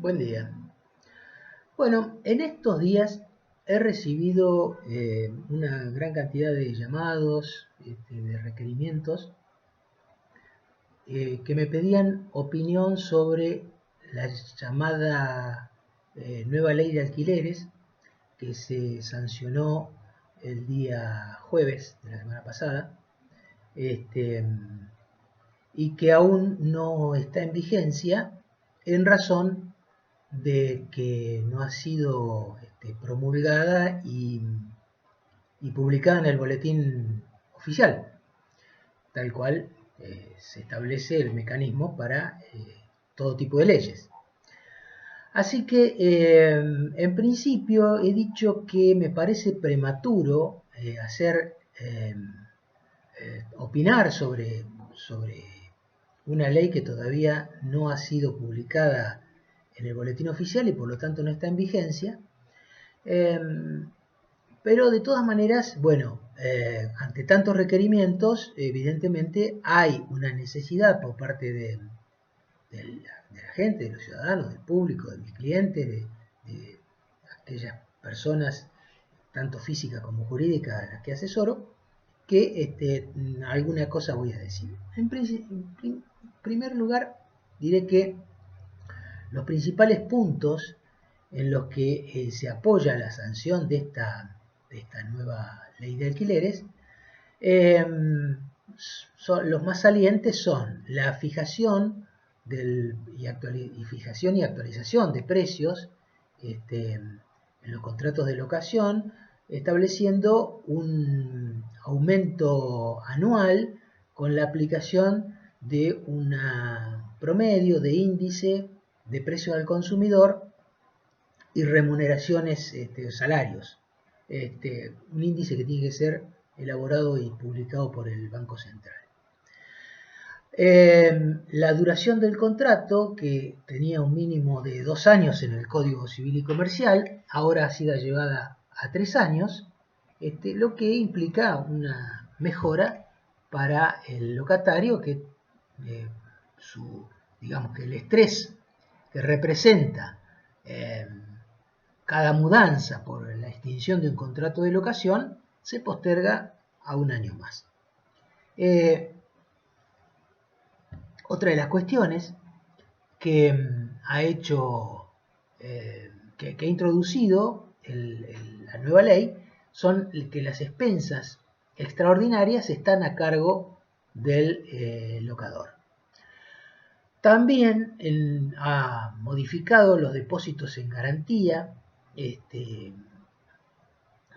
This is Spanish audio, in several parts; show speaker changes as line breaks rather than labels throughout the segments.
Buen día. Bueno, en estos días he recibido una gran cantidad de llamados, de requerimientos, que me pedían opinión sobre la llamada nueva ley de alquileres que se sancionó el día jueves de la semana pasada, este, y que aún no está en vigencia en razón de que no ha sido promulgada y publicada en el boletín oficial, tal cual se establece el mecanismo para todo tipo de leyes. Así que en principio he dicho que me parece prematuro opinar sobre una ley que todavía no ha sido publicada en el boletín oficial y por lo tanto no está en vigencia. Pero de todas maneras, bueno, ante tantos requerimientos, evidentemente hay una necesidad por parte de la gente, de los ciudadanos, del público, de mis clientes, de aquellas personas, tanto físicas como jurídicas, a las que asesoro, que alguna cosa voy a decir. En primer lugar, diré que los principales puntos en los que se apoya la sanción de esta nueva ley de alquileres, los más salientes son la fijación y actualización de precios en los contratos de locación, estableciendo un aumento anual con la aplicación de un promedio de índice de precios al consumidor y remuneraciones, salarios. Un índice que tiene que ser elaborado y publicado por el Banco Central. La duración del contrato, que tenía un mínimo de 2 años en el Código Civil y Comercial, ahora ha sido llevada a 3 años, lo que implica una mejora para el locatario, que digamos que el estrés que representa cada mudanza por la extinción de un contrato de locación se posterga a 1 año más. Otra de las cuestiones que ha hecho, que ha introducido la nueva ley, son que las expensas extraordinarias están a cargo del locador. También ha modificado los depósitos en garantía,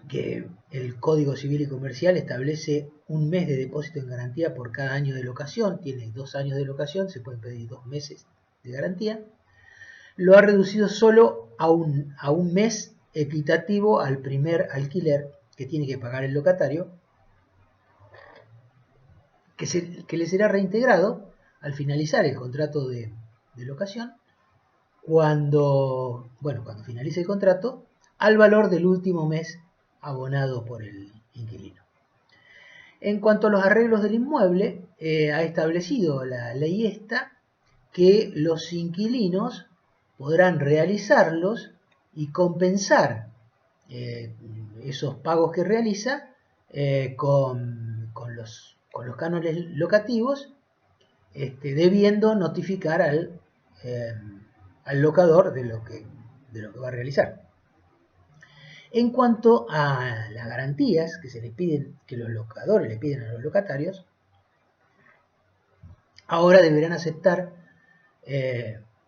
que el Código Civil y Comercial establece 1 mes de depósito en garantía por cada año de locación. Tiene 2 años de locación, se pueden pedir 2 meses de garantía. Lo ha reducido solo a un mes equitativo al primer alquiler que tiene que pagar el locatario, que le será reintegrado al finalizar el contrato de locación, cuando finalice el contrato, al valor del último mes abonado por el inquilino. En cuanto a los arreglos del inmueble, ha establecido la ley esta que los inquilinos podrán realizarlos y compensar esos pagos que realiza con los cánones locativos, debiendo notificar al locador de lo que va a realizar. En cuanto a las garantías que los locadores le piden a los locatarios, ahora deberán aceptar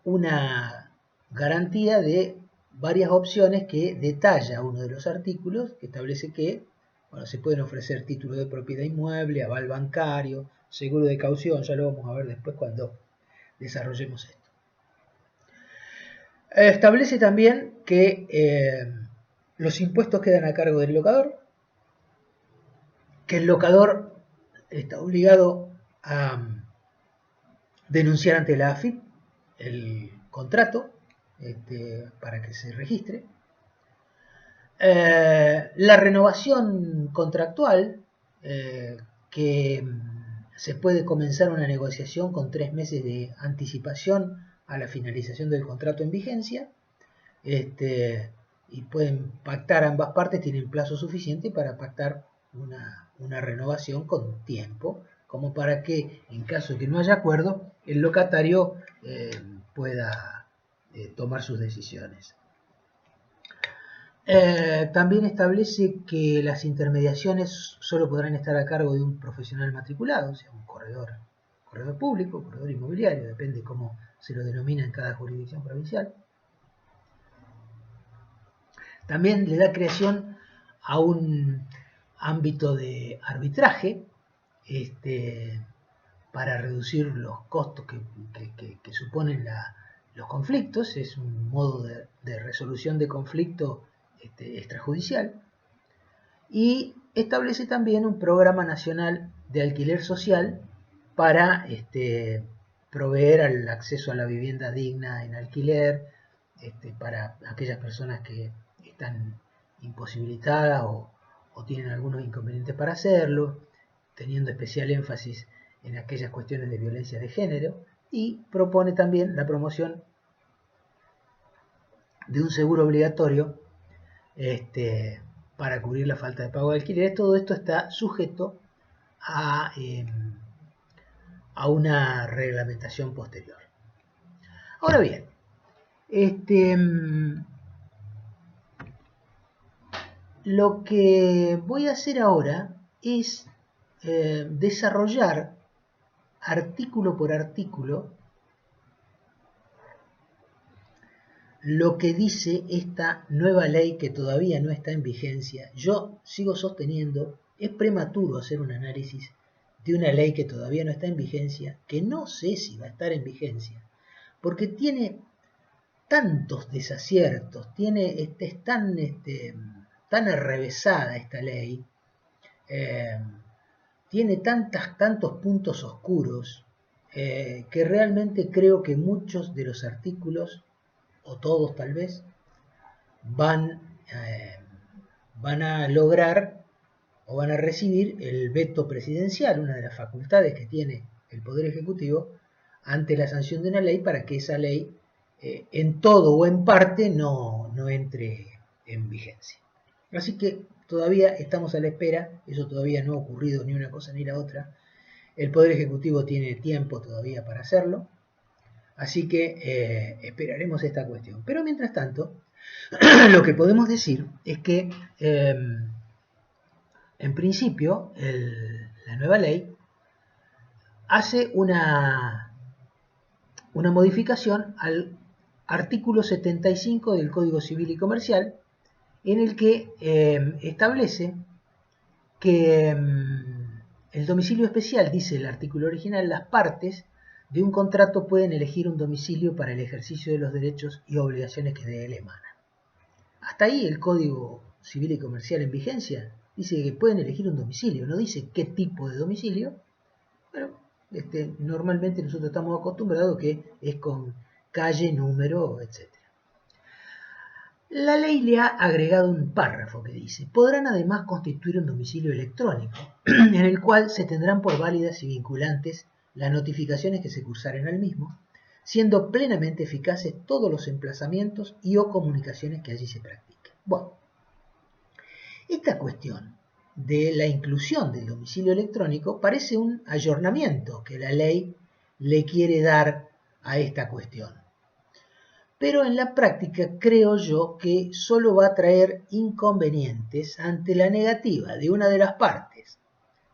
una garantía de varias opciones que detalla uno de los artículos, que establece que se pueden ofrecer títulos de propiedad inmueble, aval bancario, seguro de caución. Ya lo vamos a ver después cuando desarrollemos esto. Establece también que los impuestos quedan a cargo del locador, que el locador está obligado a denunciar ante la AFIP el contrato para que se registre. La renovación contractual, que se puede comenzar una negociación con 3 meses de anticipación a la finalización del contrato en vigencia, y pueden pactar, ambas partes tienen plazo suficiente para pactar una renovación con tiempo, como para que en caso de que no haya acuerdo, el locatario pueda tomar sus decisiones. También establece que las intermediaciones solo podrán estar a cargo de un profesional matriculado, o sea, un corredor público, corredor inmobiliario, depende cómo se lo denomina en cada jurisdicción provincial. También le da creación a un ámbito de arbitraje para reducir los costos que suponen los conflictos. Es un modo de resolución de conflicto extrajudicial. Y establece también un programa nacional de alquiler social para proveer al acceso a la vivienda digna en alquiler para aquellas personas que están imposibilitadas o tienen algunos inconvenientes para hacerlo, teniendo especial énfasis en aquellas cuestiones de violencia de género, y propone también la promoción de un seguro obligatorio para cubrir la falta de pago de alquileres. Todo esto está sujeto a una reglamentación posterior. Ahora bien, lo que voy a hacer ahora es desarrollar artículo por artículo lo que dice esta nueva ley que todavía no está en vigencia. Yo sigo sosteniendo, es prematuro hacer un análisis de una ley que todavía no está en vigencia, que no sé si va a estar en vigencia, porque tiene tantos desaciertos, es tan arrevesada esta ley, tiene tantos puntos oscuros, que realmente creo que muchos de los artículos, o todos tal vez, van a lograr o van a recibir el veto presidencial, una de las facultades que tiene el Poder Ejecutivo ante la sanción de una ley, para que esa ley en todo o en parte no entre en vigencia. Así que todavía estamos a la espera, eso todavía no ha ocurrido ni una cosa ni la otra. El Poder Ejecutivo tiene tiempo todavía para hacerlo, así que esperaremos esta cuestión. Pero mientras tanto, lo que podemos decir es que en principio la nueva ley hace una modificación al artículo 75 del Código Civil y Comercial, en el que establece que el domicilio especial, dice el artículo original, las partes de un contrato pueden elegir un domicilio para el ejercicio de los derechos y obligaciones que de él emanan. Hasta ahí el Código Civil y Comercial en vigencia dice que pueden elegir un domicilio, no dice qué tipo de domicilio, pero normalmente nosotros estamos acostumbrados que es con calle, número, etc. La ley le ha agregado un párrafo que dice: podrán además constituir un domicilio electrónico, en el cual se tendrán por válidas y vinculantes las notificaciones que se cursaren al mismo, siendo plenamente eficaces todos los emplazamientos y o comunicaciones que allí se practiquen. Bueno, esta cuestión de la inclusión del domicilio electrónico parece un ayornamiento que la ley le quiere dar a esta cuestión. Pero en la práctica creo yo que solo va a traer inconvenientes ante la negativa de una de las partes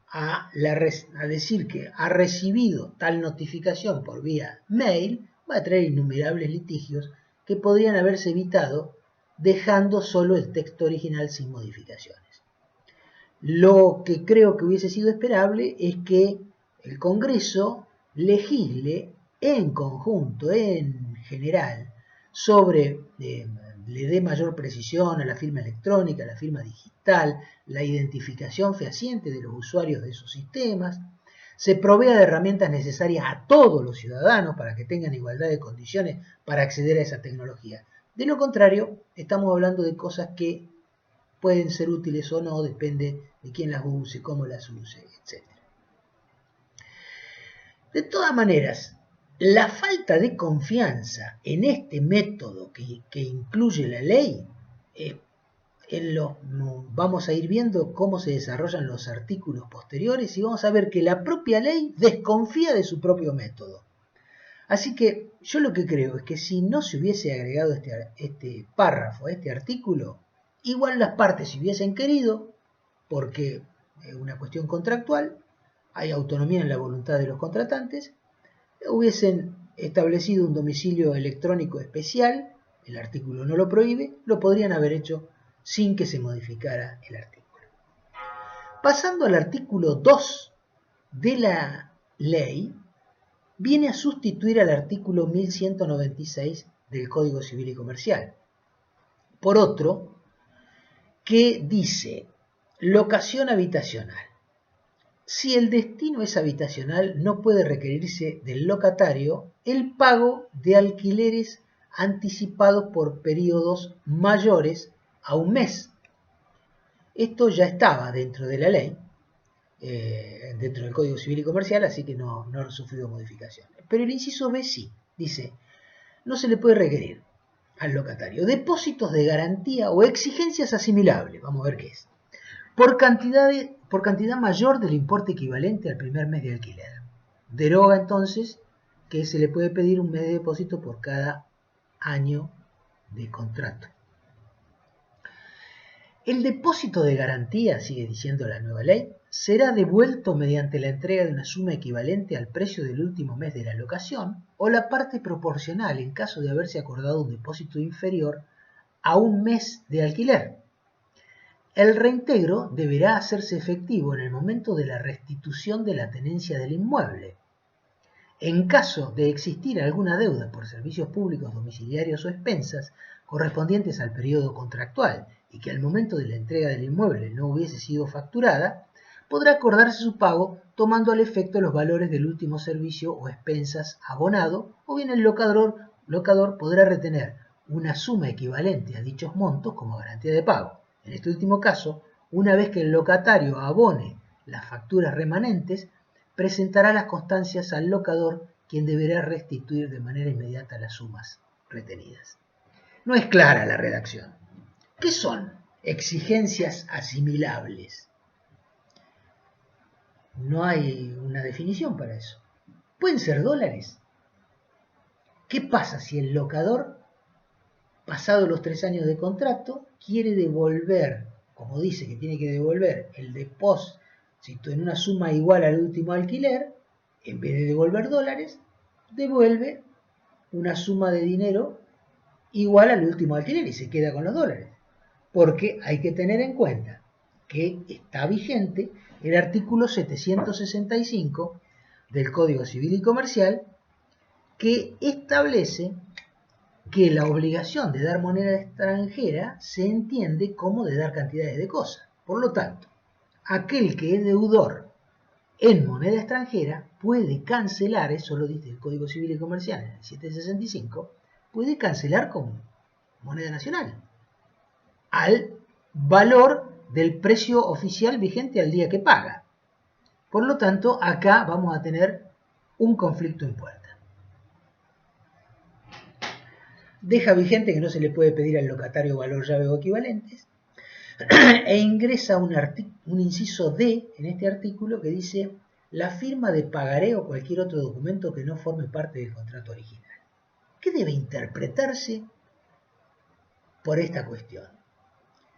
a decir que ha recibido tal notificación por vía mail. Va a traer innumerables litigios que podrían haberse evitado dejando solo el texto original sin modificaciones. Lo que creo que hubiese sido esperable es que el Congreso legisle en conjunto, en general, le dé mayor precisión a la firma electrónica, a la firma digital, la identificación fehaciente de los usuarios de esos sistemas, se provea de herramientas necesarias a todos los ciudadanos para que tengan igualdad de condiciones para acceder a esa tecnología. De lo contrario, estamos hablando de cosas que pueden ser útiles o no, depende de quién las use, cómo las use, etc. De todas maneras, La falta de confianza en este método que incluye la ley, vamos a ir viendo cómo se desarrollan los artículos posteriores y vamos a ver que la propia ley desconfía de su propio método. Así que yo lo que creo es que si no se hubiese agregado este párrafo, este artículo, igual las partes si hubiesen querido, porque es una cuestión contractual, hay autonomía en la voluntad de los contratantes, hubiesen establecido un domicilio electrónico especial, el artículo no lo prohíbe, lo podrían haber hecho sin que se modificara el artículo. Pasando al artículo 2 de la ley, viene a sustituir al artículo 1196 del Código Civil y Comercial por otro que dice locación habitacional. Si el destino es habitacional, no puede requerirse del locatario el pago de alquileres anticipados por periodos mayores a un mes. Esto ya estaba dentro de la ley, dentro del Código Civil y Comercial, así que no ha sufrido modificaciones. Pero el inciso B sí, dice, no se le puede requerir al locatario depósitos de garantía o exigencias asimilables, vamos a ver qué es, por cantidad mayor del importe equivalente al primer mes de alquiler. Deroga entonces que se le puede pedir un mes de depósito por cada año de contrato. El depósito de garantía, sigue diciendo la nueva ley, será devuelto mediante la entrega de una suma equivalente al precio del último mes de la locación o la parte proporcional en caso de haberse acordado un depósito inferior a un mes de alquiler. El reintegro deberá hacerse efectivo en el momento de la restitución de la tenencia del inmueble. En caso de existir alguna deuda por servicios públicos domiciliarios o expensas correspondientes al periodo contractual y que al momento de la entrega del inmueble no hubiese sido facturada, podrá acordarse su pago tomando al efecto los valores del último servicio o expensas abonado, o bien el locador podrá retener una suma equivalente a dichos montos como garantía de pago. En este último caso, una vez que el locatario abone las facturas remanentes, presentará las constancias al locador, quien deberá restituir de manera inmediata las sumas retenidas. No es clara la redacción. ¿Qué son exigencias asimilables? No hay una definición para eso. ¿Pueden ser dólares? ¿Qué pasa si el locador, pasados los 3 años de contrato, quiere devolver, como dice que tiene que devolver el depósito en una suma igual al último alquiler, en vez de devolver dólares, devuelve una suma de dinero igual al último alquiler y se queda con los dólares? Porque hay que tener en cuenta que está vigente el artículo 765 del Código Civil y Comercial, que establece que la obligación de dar moneda extranjera se entiende como de dar cantidades de cosas. Por lo tanto, aquel que es deudor en moneda extranjera puede cancelar, eso lo dice el Código Civil y Comercial en el 765, puede cancelar con moneda nacional al valor del precio oficial vigente al día que paga. Por lo tanto, acá vamos a tener un conflicto en puerta. Deja vigente que no se le puede pedir al locatario valor llave o equivalentes e ingresa un inciso D en este artículo que dice la firma de pagaré o cualquier otro documento que no forme parte del contrato original. ¿Qué debe interpretarse por esta cuestión?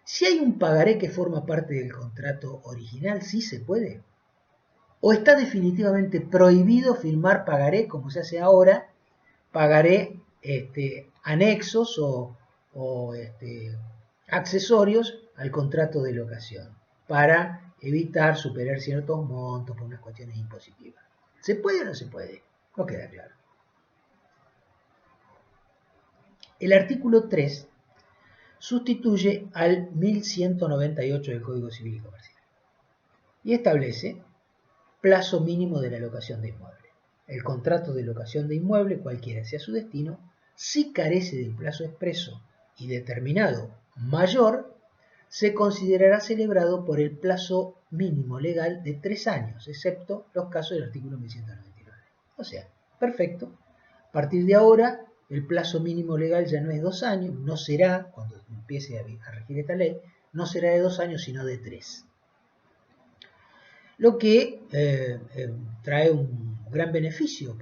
Si hay un pagaré que forma parte del contrato original, ¿sí se puede? ¿O está definitivamente prohibido firmar pagaré, como se hace ahora, pagaré anexos o accesorios al contrato de locación, para evitar superar ciertos montos por unas cuestiones impositivas? ¿Se puede o no se puede? No queda claro. El artículo 3 sustituye al 1198 del Código Civil y Comercial y establece plazo mínimo de la locación de inmueble. El contrato de locación de inmueble, cualquiera sea su destino, si carece de un plazo expreso y determinado mayor, se considerará celebrado por el plazo mínimo legal de 3 años, excepto los casos del artículo 1199. O sea, perfecto, partir de ahora, el plazo mínimo legal ya no es 2 años, no será, cuando empiece a regir esta ley, no será de 2 años, sino de 3. Lo que trae un gran beneficio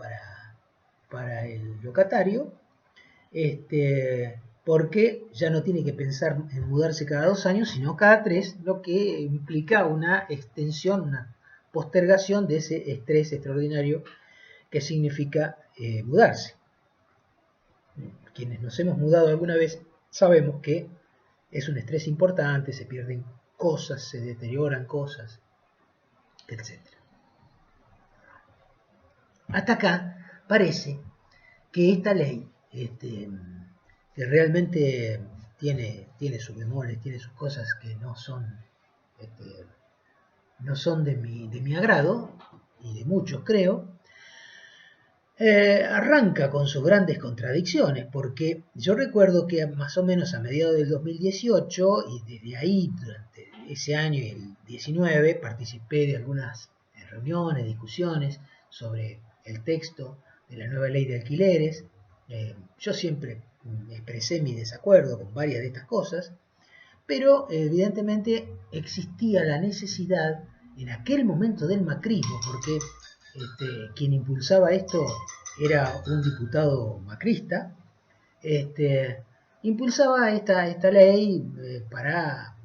para el locatario, porque ya no tiene que pensar en mudarse cada 2 años, sino cada 3, lo que implica una extensión, una postergación de ese estrés extraordinario que significa mudarse. Quienes nos hemos mudado alguna vez sabemos que es un estrés importante, se pierden cosas, se deterioran cosas, etc. Hasta acá parece que esta ley, que realmente tiene sus bemoles, tiene sus cosas que no son de mi agrado, y de muchos creo, arranca con sus grandes contradicciones, porque yo recuerdo que más o menos a mediados del 2018, y desde ahí, durante ese año y el 19, participé de algunas reuniones, discusiones sobre el texto de la nueva ley de alquileres. Yo siempre expresé mi desacuerdo con varias de estas cosas, pero evidentemente existía la necesidad en aquel momento del macrismo, porque quien impulsaba esto era un diputado macrista, impulsaba esta ley para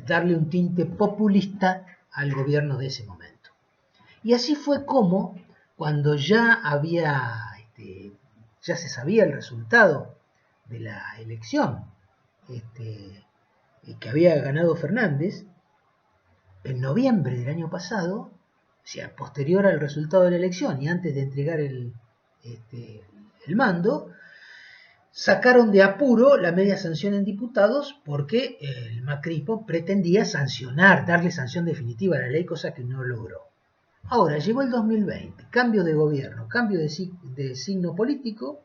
darle un tinte populista al gobierno de ese momento. Y así fue como, cuando ya se sabía el resultado de la elección, que había ganado Fernández, en noviembre del año pasado, o sea, posterior al resultado de la elección y antes de entregar el mando, sacaron de apuro la media sanción en diputados, porque el macrismo pretendía sancionar, darle sanción definitiva a la ley, cosa que no logró. Ahora, llegó el 2020, cambio de gobierno, cambio de signo político,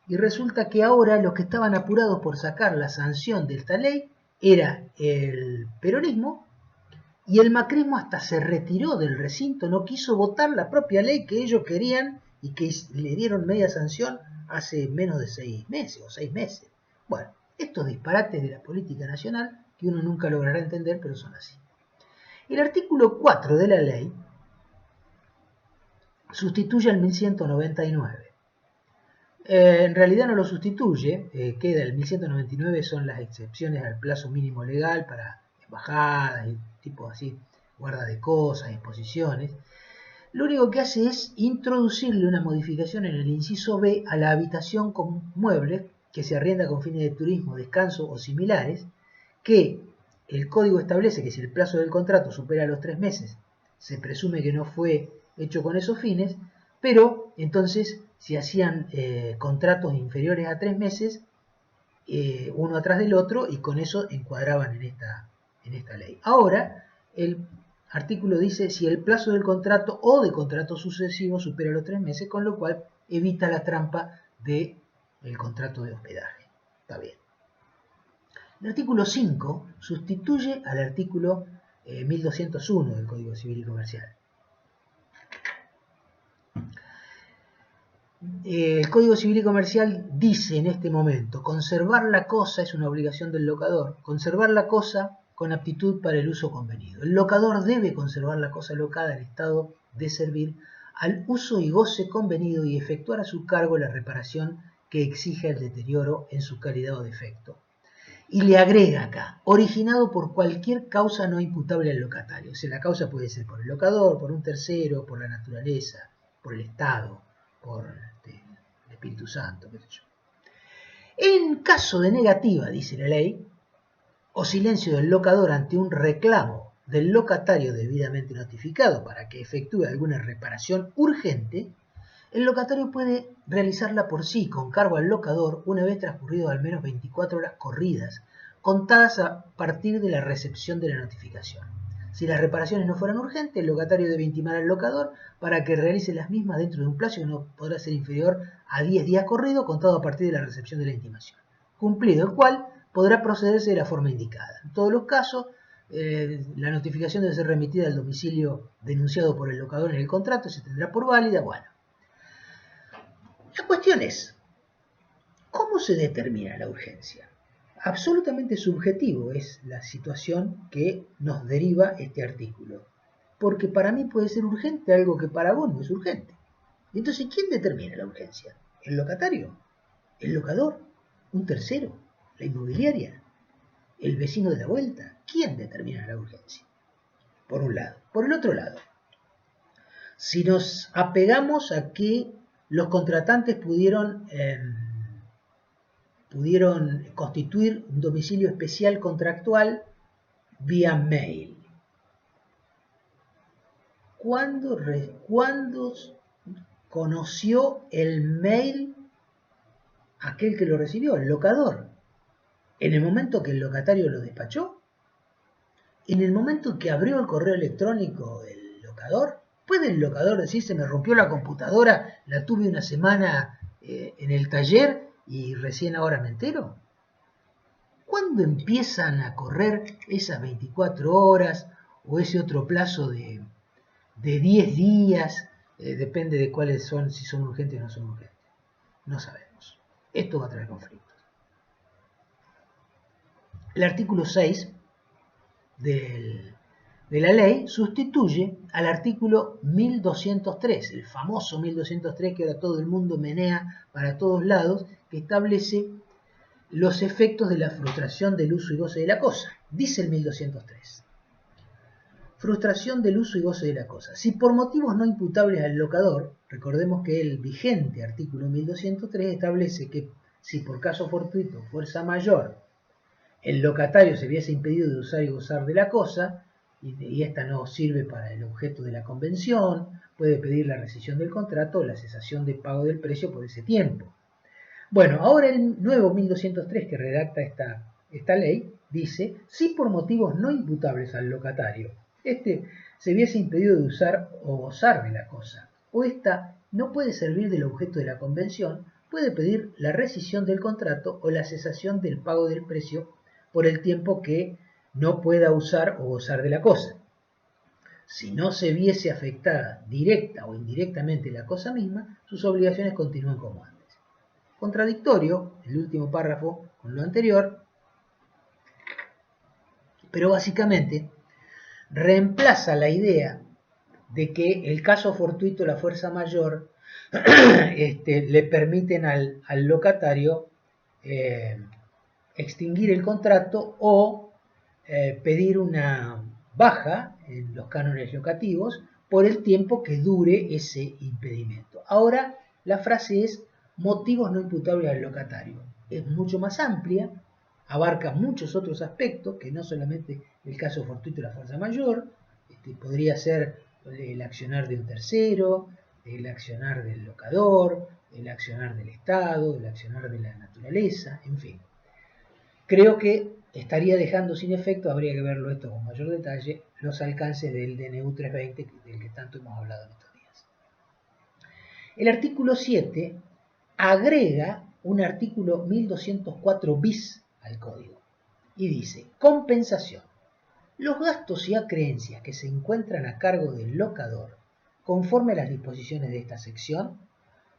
y resulta que ahora los que estaban apurados por sacar la sanción de esta ley era el peronismo, y el macrismo hasta se retiró del recinto, no quiso votar la propia ley que ellos querían y que le dieron media sanción hace menos de 6 meses o 6 meses. Bueno, estos disparates de la política nacional que uno nunca logrará entender, pero son así. El artículo 4 de la ley sustituye al 1199. En realidad no lo sustituye, queda el 1199, son las excepciones al plazo mínimo legal para embajadas y tipo así, guarda de cosas, exposiciones. Lo único que hace es introducirle una modificación en el inciso B a la habitación con muebles que se arrienda con fines de turismo, descanso o similares, que el código establece que si el plazo del contrato supera los 3 meses, se presume que no fue hecho con esos fines, pero entonces si hacían contratos inferiores a 3 meses, uno atrás del otro, y con eso encuadraban en esta ley. Ahora, el artículo dice si el plazo del contrato o de contrato sucesivo supera los 3 meses, con lo cual evita la trampa del contrato de hospedaje. Está bien. El artículo 5 sustituye al artículo 1201 del Código Civil y Comercial. El Código Civil y Comercial dice en este momento: conservar la cosa es una obligación del locador, conservar la cosa con aptitud para el uso convenido. El locador debe conservar la cosa locada en estado de servir al uso y goce convenido y efectuar a su cargo la reparación que exija el deterioro en su calidad o defecto. Y le agrega acá: originado por cualquier causa no imputable al locatario. O sea, la causa puede ser por el locador, por un tercero, por la naturaleza, por el Estado, por el Espíritu Santo, qué sé yo. En caso de negativa, dice la ley, o silencio del locador ante un reclamo del locatario debidamente notificado para que efectúe alguna reparación urgente, el locatario puede realizarla por sí, con cargo al locador, una vez transcurrido al menos 24 horas corridas, contadas a partir de la recepción de la notificación. Si las reparaciones no fueran urgentes, el locatario debe intimar al locador para que realice las mismas dentro de un plazo que no podrá ser inferior a 10 días corridos, contado a partir de la recepción de la intimación, cumplido el cual podrá procederse de la forma indicada. En todos los casos, la notificación debe ser remitida al domicilio denunciado por el locador en el contrato, se tendrá por válida. Bueno, cuestión es, ¿cómo se determina la urgencia? Absolutamente subjetivo es la situación que nos deriva este artículo. Porque para mí puede ser urgente algo que para vos no es urgente. Entonces, ¿quién determina la urgencia? ¿El locatario? ¿El locador? ¿Un tercero? ¿La inmobiliaria? ¿El vecino de la vuelta? ¿Quién determina la urgencia? Por un lado. Por el otro lado, si nos apegamos a que los contratantes pudieron constituir un domicilio especial contractual vía mail. ¿Cuándo conoció el mail aquel que lo recibió, el locador? ¿En el momento que el locatario lo despachó? ¿En el momento que abrió el correo electrónico el locador? ¿Puede el locador decir, se me rompió la computadora, la tuve una semana en el taller y recién ahora me entero? ¿Cuándo empiezan a correr esas 24 horas o ese otro plazo de 10 días? Depende de cuáles son, si son urgentes o no son urgentes. No sabemos. Esto va a traer conflictos. El artículo 6 de la ley sustituye al artículo 1203, el famoso 1203 que ahora todo el mundo menea para todos lados, que establece los efectos de la frustración del uso y goce de la cosa. Dice el 1203. Frustración del uso y goce de la cosa. Si por motivos no imputables al locador, recordemos que el vigente artículo 1203 establece que si por caso fortuito, fuerza mayor, el locatario se viese impedido de usar y gozar de la cosa, y esta no sirve para el objeto de la convención, puede pedir la rescisión del contrato o la cesación de pago del precio por ese tiempo. Bueno, ahora el nuevo 1203 que redacta esta ley dice, si por motivos no imputables al locatario, se viese impedido de usar o gozar de la cosa, o esta no puede servir del objeto de la convención, puede pedir la rescisión del contrato o la cesación del pago del precio por el tiempo que no pueda usar o gozar de la cosa. Si no se viese afectada directa o indirectamente la cosa misma, sus obligaciones continúan como antes. Contradictorio, el último párrafo con lo anterior, pero básicamente reemplaza la idea de que el caso fortuito, la fuerza mayor, le permiten al locatario extinguir el contrato o pedir una baja en los cánones locativos por el tiempo que dure ese impedimento. Ahora la frase es motivos no imputables al locatario. Es mucho más amplia, abarca muchos otros aspectos que no solamente el caso fortuito y la fuerza mayor, podría ser el accionar de un tercero, el accionar del locador, el accionar del Estado, el accionar de la naturaleza, en fin. Creo que estaría dejando sin efecto, habría que verlo esto con mayor detalle, los alcances del DNU 320 del que tanto hemos hablado en estos días. El artículo 7 agrega un artículo 1204 bis al código y dice, compensación. Los gastos y acreencias que se encuentran a cargo del locador, conforme a las disposiciones de esta sección,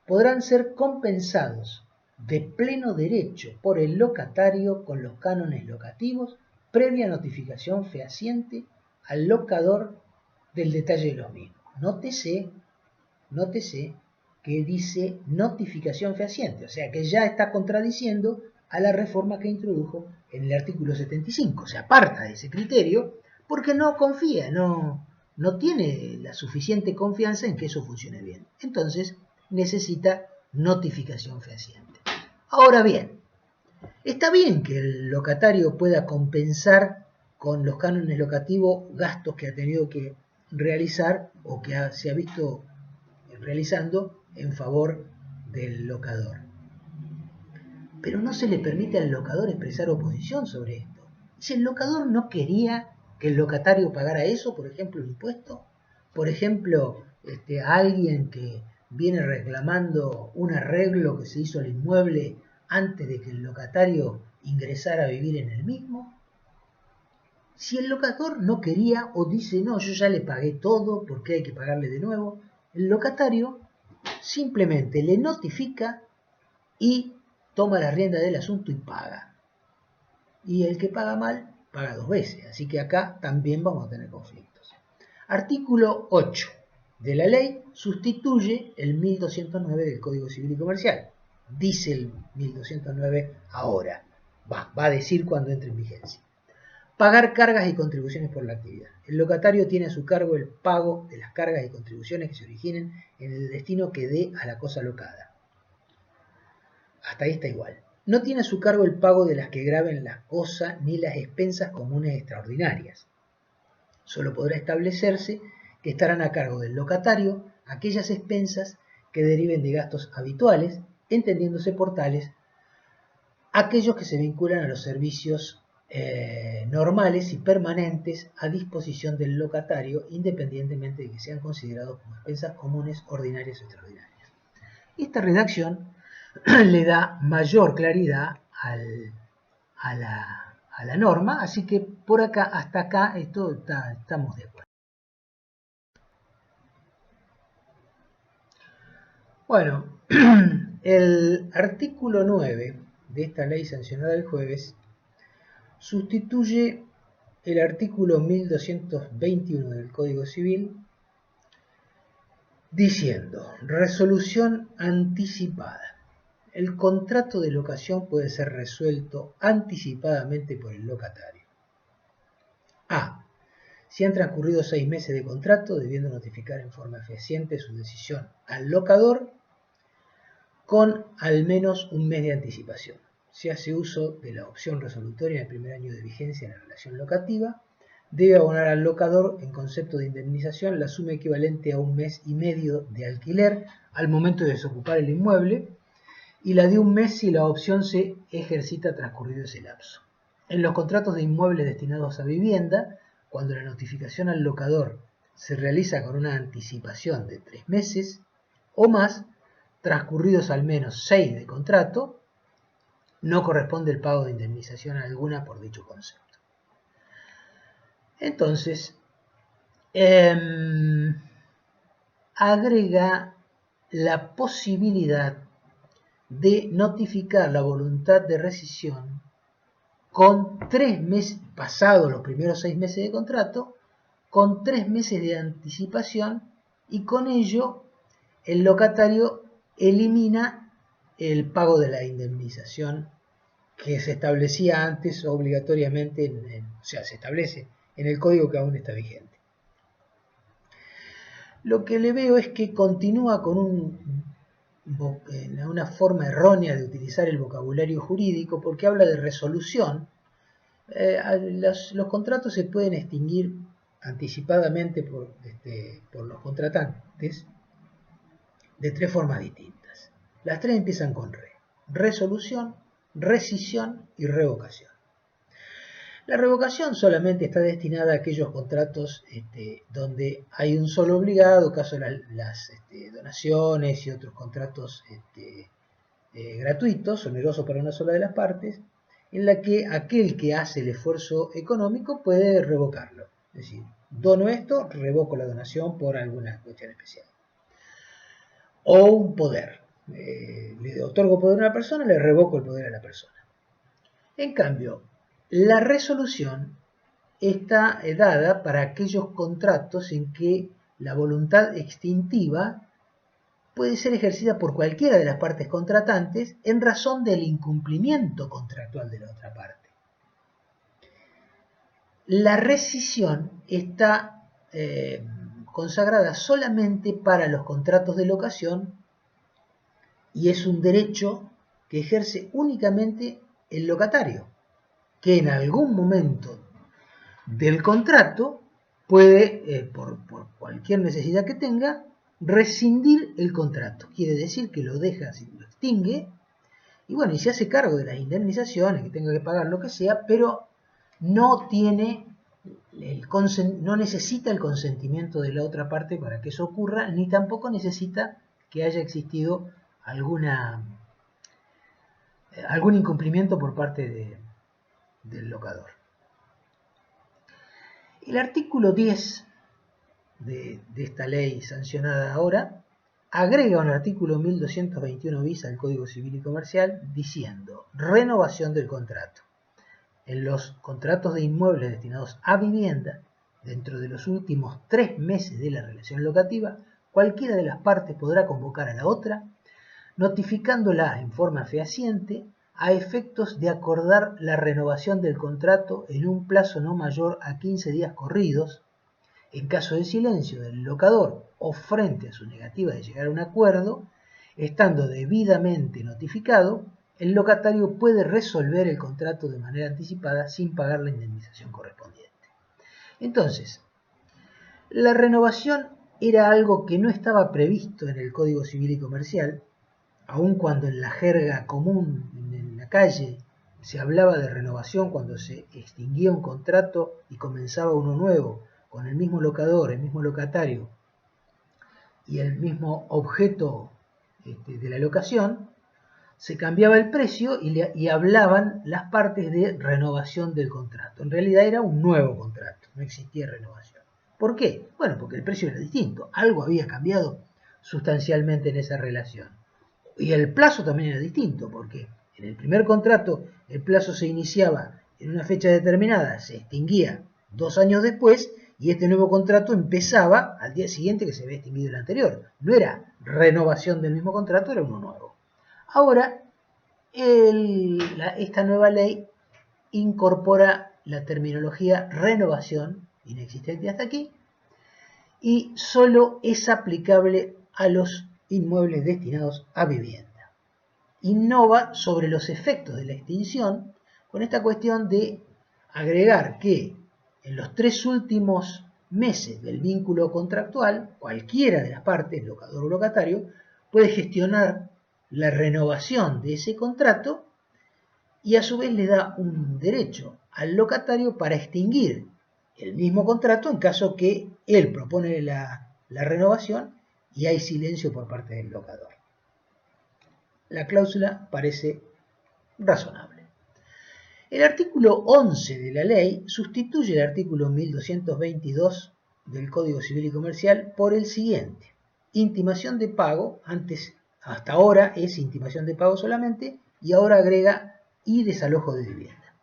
podrán ser compensados de pleno derecho por el locatario con los cánones locativos, previa notificación fehaciente al locador del detalle de los mismos. Nótese que dice notificación fehaciente, o sea que ya está contradiciendo a la reforma que introdujo en el artículo 75, se aparta de ese criterio porque no confía, no tiene la suficiente confianza en que eso funcione bien. Entonces necesita notificación fehaciente. Ahora bien, está bien que el locatario pueda compensar con los cánones locativos gastos que ha tenido que realizar o que se ha visto realizando en favor del locador. Pero no se le permite al locador expresar oposición sobre esto. Si el locador no quería que el locatario pagara eso, por ejemplo, el impuesto, por ejemplo, a alguien que viene reclamando un arreglo que se hizo al inmueble antes de que el locatario ingresara a vivir en el mismo. Si el locador no quería o dice, no, yo ya le pagué todo, ¿por qué hay que pagarle de nuevo? El locatario simplemente le notifica y toma la rienda del asunto y paga. Y el que paga mal, paga 2 veces. Así que acá también vamos a tener conflictos. Artículo 8 de la ley sustituye el 1209 del Código Civil y Comercial. Dice el 1209 ahora. Va a decir cuando entre en vigencia. Pagar cargas y contribuciones por la actividad. El locatario tiene a su cargo el pago de las cargas y contribuciones que se originen en el destino que dé a la cosa locada. Hasta ahí está igual. No tiene a su cargo el pago de las que graven la cosa ni las expensas comunes extraordinarias. Solo podrá establecerse que estarán a cargo del locatario aquellas expensas que deriven de gastos habituales, entendiéndose por tales aquellos que se vinculan a los servicios normales y permanentes a disposición del locatario, independientemente de que sean considerados como expensas comunes, ordinarias o extraordinarias. Esta redacción le da mayor claridad a la norma, así que por acá, hasta acá, estamos de acuerdo. Bueno, el artículo 9 de esta ley sancionada el jueves sustituye el artículo 1221 del Código Civil diciendo: resolución anticipada. El contrato de locación puede ser resuelto anticipadamente por el locatario. A. Si han transcurrido 6 meses de contrato, debiendo notificar en forma fehaciente su decisión al locador con al menos un mes de anticipación. Si hace uso de la opción resolutoria en el primer año de vigencia de la relación locativa, debe abonar al locador, en concepto de indemnización, la suma equivalente a 1 mes y medio de alquiler al momento de desocupar el inmueble, y la de 1 mes si la opción se ejercita transcurrido ese lapso. En los contratos de inmuebles destinados a vivienda, cuando la notificación al locador se realiza con una anticipación de 3 meses o más, transcurridos al menos 6 de contrato, no corresponde el pago de indemnización alguna por dicho concepto. Entonces, agrega la posibilidad de notificar la voluntad de rescisión con 3 meses, pasados los primeros 6 meses de contrato, con 3 meses de anticipación, y con ello el locatario elimina el pago de la indemnización que se establecía antes obligatoriamente, o sea, se establece en el código que aún está vigente. Lo que le veo es que continúa con una forma errónea de utilizar el vocabulario jurídico, porque habla de resolución. Los contratos se pueden extinguir anticipadamente por los contratantes de 3 formas distintas. Las 3 empiezan con re: resolución, rescisión y revocación. La revocación solamente está destinada a aquellos contratos donde hay un solo obligado, caso de las donaciones y otros contratos gratuitos, onerosos para una sola de las partes, en la que aquel que hace el esfuerzo económico puede revocarlo. Es decir, dono esto, revoco la donación por alguna cuestión especial. O un poder. Le otorgo poder a una persona, le revoco el poder a la persona. En cambio, la resolución está dada para aquellos contratos en que la voluntad extintiva puede ser ejercida por cualquiera de las partes contratantes en razón del incumplimiento contractual de la otra parte. La rescisión está consagrada solamente para los contratos de locación y es un derecho que ejerce únicamente el locatario, que en algún momento del contrato puede, por cualquier necesidad que tenga, rescindir el contrato. Quiere decir que lo deja, lo extingue, y bueno, y se hace cargo de las indemnizaciones, que tenga que pagar lo que sea, pero no necesita el consentimiento de la otra parte para que eso ocurra, ni tampoco necesita que haya existido algún incumplimiento por parte del locador. El artículo 10 de esta ley sancionada ahora agrega un artículo 1221 bis al Código Civil y Comercial diciendo renovación del contrato. En los contratos de inmuebles destinados a vivienda, dentro de los últimos 3 meses de la relación locativa, cualquiera de las partes podrá convocar a la otra, notificándola en forma fehaciente a efectos de acordar la renovación del contrato en un plazo no mayor a 15 días corridos. En caso de silencio del locador o frente a su negativa de llegar a un acuerdo, estando debidamente notificado, el locatario puede resolver el contrato de manera anticipada sin pagar la indemnización correspondiente. Entonces, la renovación era algo que no estaba previsto en el Código Civil y Comercial, aun cuando en la jerga común, en la calle, se hablaba de renovación cuando se extinguía un contrato y comenzaba uno nuevo, con el mismo locador, el mismo locatario y el mismo objeto de la locación, se cambiaba el precio y hablaban las partes de renovación del contrato. En realidad era un nuevo contrato, no existía renovación. ¿Por qué? Bueno, porque el precio era distinto, algo había cambiado sustancialmente en esa relación. Y el plazo también era distinto, porque en el primer contrato el plazo se iniciaba en una fecha determinada, se extinguía 2 años después, y este nuevo contrato empezaba al día siguiente que se había extinguido el anterior. No era renovación del mismo contrato, era uno nuevo. Ahora, esta nueva ley incorpora la terminología renovación, inexistente hasta aquí, y solo es aplicable a los inmuebles destinados a vivienda. Innova sobre los efectos de la extinción con esta cuestión de agregar que en los 3 últimos meses del vínculo contractual, cualquiera de las partes, locador o locatario, puede gestionar la renovación de ese contrato y a su vez le da un derecho al locatario para extinguir el mismo contrato en caso que él propone la renovación y hay silencio por parte del locador. La cláusula parece razonable. El artículo 11 de la ley sustituye el artículo 1222 del Código Civil y Comercial por el siguiente. Intimación de pago, hasta ahora es intimación de pago solamente, y ahora agrega y desalojo de vivienda.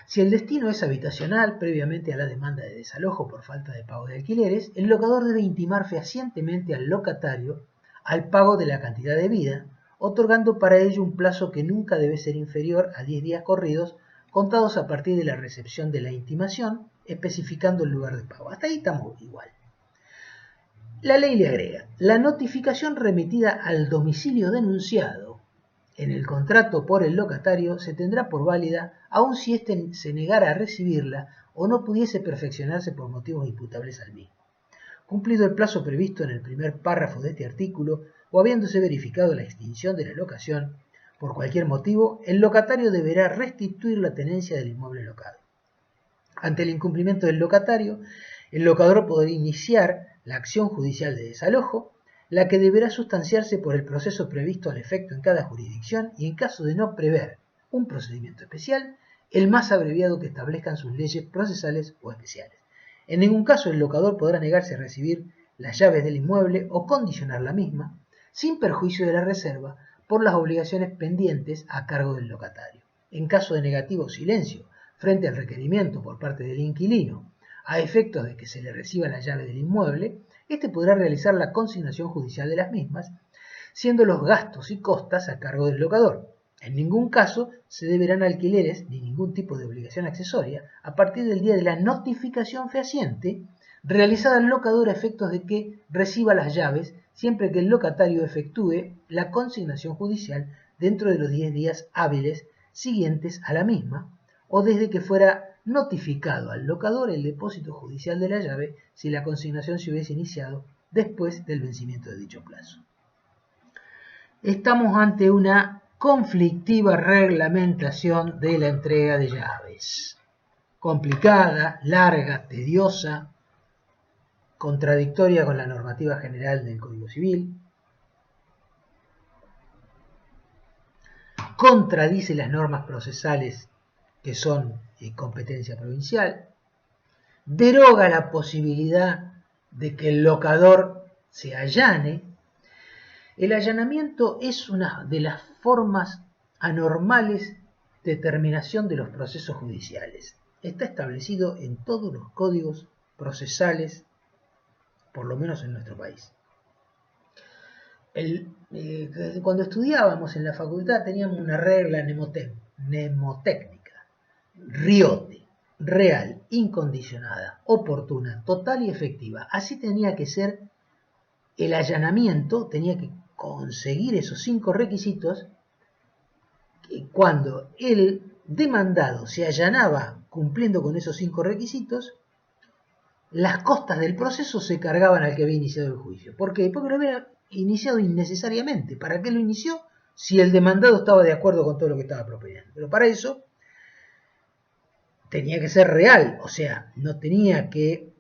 Si el destino es habitacional, previamente a la demanda de desalojo por falta de pago de alquileres, el locador debe intimar fehacientemente al locatario al pago de la cantidad debida, otorgando para ello un plazo que nunca debe ser inferior a 10 días corridos, contados a partir de la recepción de la intimación, especificando el lugar de pago. Hasta ahí estamos igual. La ley le agrega, la notificación remitida al domicilio denunciado en el contrato por el locatario se tendrá por válida aun si éste se negara a recibirla o no pudiese perfeccionarse por motivos imputables al mismo. Cumplido el plazo previsto en el primer párrafo de este artículo o habiéndose verificado la extinción de la locación, por cualquier motivo, el locatario deberá restituir la tenencia del inmueble locado. Ante el incumplimiento del locatario, el locador podrá iniciar la acción judicial de desalojo, la que deberá sustanciarse por el proceso previsto al efecto en cada jurisdicción y en caso de no prever un procedimiento especial, el más abreviado que establezcan sus leyes procesales o especiales. En ningún caso el locador podrá negarse a recibir las llaves del inmueble o condicionar la misma, sin perjuicio de la reserva, por las obligaciones pendientes a cargo del locatario. En caso de negativo silencio frente al requerimiento por parte del inquilino, a efectos de que se le reciba la llave del inmueble, éste podrá realizar la consignación judicial de las mismas, siendo los gastos y costas a cargo del locador. En ningún caso se deberán alquileres ni ningún tipo de obligación accesoria a partir del día de la notificación fehaciente realizada al locador a efectos de que reciba las llaves siempre que el locatario efectúe la consignación judicial dentro de los 10 días hábiles siguientes a la misma o desde que fuera notificado al locador el depósito judicial de la llave si la consignación se hubiese iniciado después del vencimiento de dicho plazo. Estamos ante una conflictiva reglamentación de la entrega de llaves. Complicada, larga, tediosa, contradictoria con la normativa general del Código Civil, contradice las normas procesales que son competencia provincial, deroga la posibilidad de que el locador se allane, El allanamiento es una de las formas anormales de terminación de los procesos judiciales. Está establecido en todos los códigos procesales, por lo menos en nuestro país. Cuando estudiábamos en la facultad teníamos una regla mnemotécnica: riote, real, incondicionada, oportuna, total y efectiva. Así tenía que ser el allanamiento, tenía que conseguir esos 5 requisitos. Cuando el demandado se allanaba cumpliendo con esos 5 requisitos, las costas del proceso se cargaban al que había iniciado el juicio. ¿Por qué? Porque lo había iniciado innecesariamente. ¿Para qué lo inició? Si el demandado estaba de acuerdo con todo lo que estaba proponiendo. Pero para eso tenía que ser real, o sea, no tenía que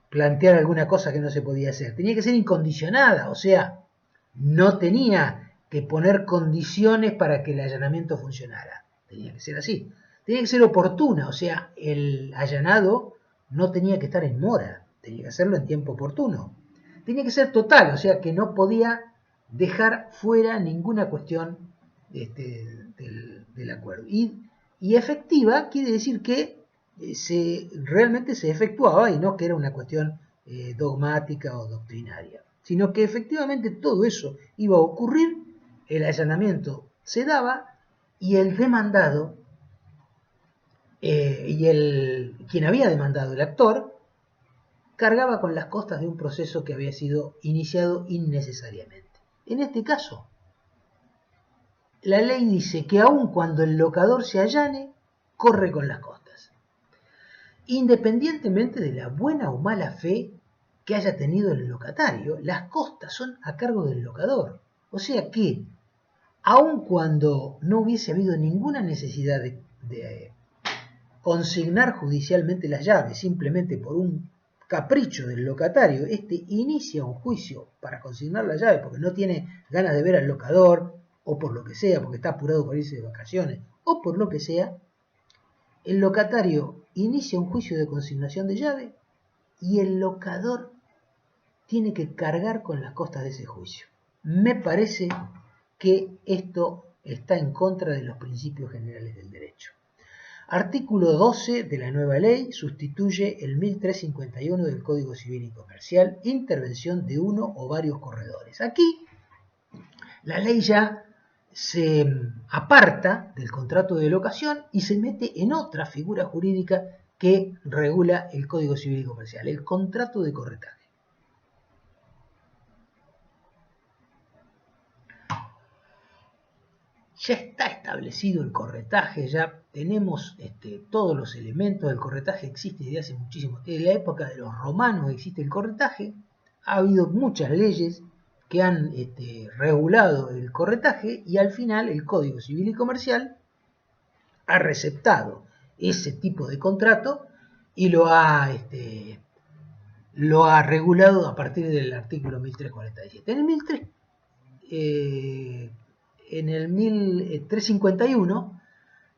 plantear alguna cosa que no se podía hacer. Tenía que ser incondicionada, o sea, no tenía que poner condiciones para que el allanamiento funcionara. Tenía que ser así. Tenía que ser oportuna, o sea, el allanado no tenía que estar en mora, tenía que hacerlo en tiempo oportuno. Tenía que ser total, o sea, que no podía dejar fuera ninguna cuestión del acuerdo. Y efectiva quiere decir que realmente se efectuaba y no que era una cuestión dogmática o doctrinaria, sino que efectivamente todo eso iba a ocurrir, el allanamiento se daba y el demandado quien había demandado, el actor, cargaba con las costas de un proceso que había sido iniciado innecesariamente. En este caso, la ley dice que aun cuando el locador se allane, corre con las costas, independientemente de la buena o mala fe que haya tenido el locatario. Las costas son a cargo del locador. O sea que, aun cuando no hubiese habido ninguna necesidad de consignar judicialmente las llaves, simplemente por un capricho del locatario, inicia un juicio para consignar la llave porque no tiene ganas de ver al locador, o por lo que sea, porque está apurado por irse de vacaciones, o por lo que sea, el locatario inicia un juicio de consignación de llave y el locador tiene que cargar con las costas de ese juicio. Me parece que esto está en contra de los principios generales del derecho. Artículo 12 de la nueva ley sustituye el 1351 del Código Civil y Comercial, intervención de uno o varios corredores. Aquí la ley ya se aparta del contrato de locación y se mete en otra figura jurídica que regula el Código Civil y Comercial, el contrato de corretaje. Ya está establecido el corretaje, ya tenemos todos los elementos del corretaje, existe desde hace muchísimo tiempo. En la época de los romanos existe el corretaje, ha habido muchas leyes que han regulado el corretaje y al final el Código Civil y Comercial ha receptado ese tipo de contrato y lo ha regulado a partir del artículo 1347. En el 1351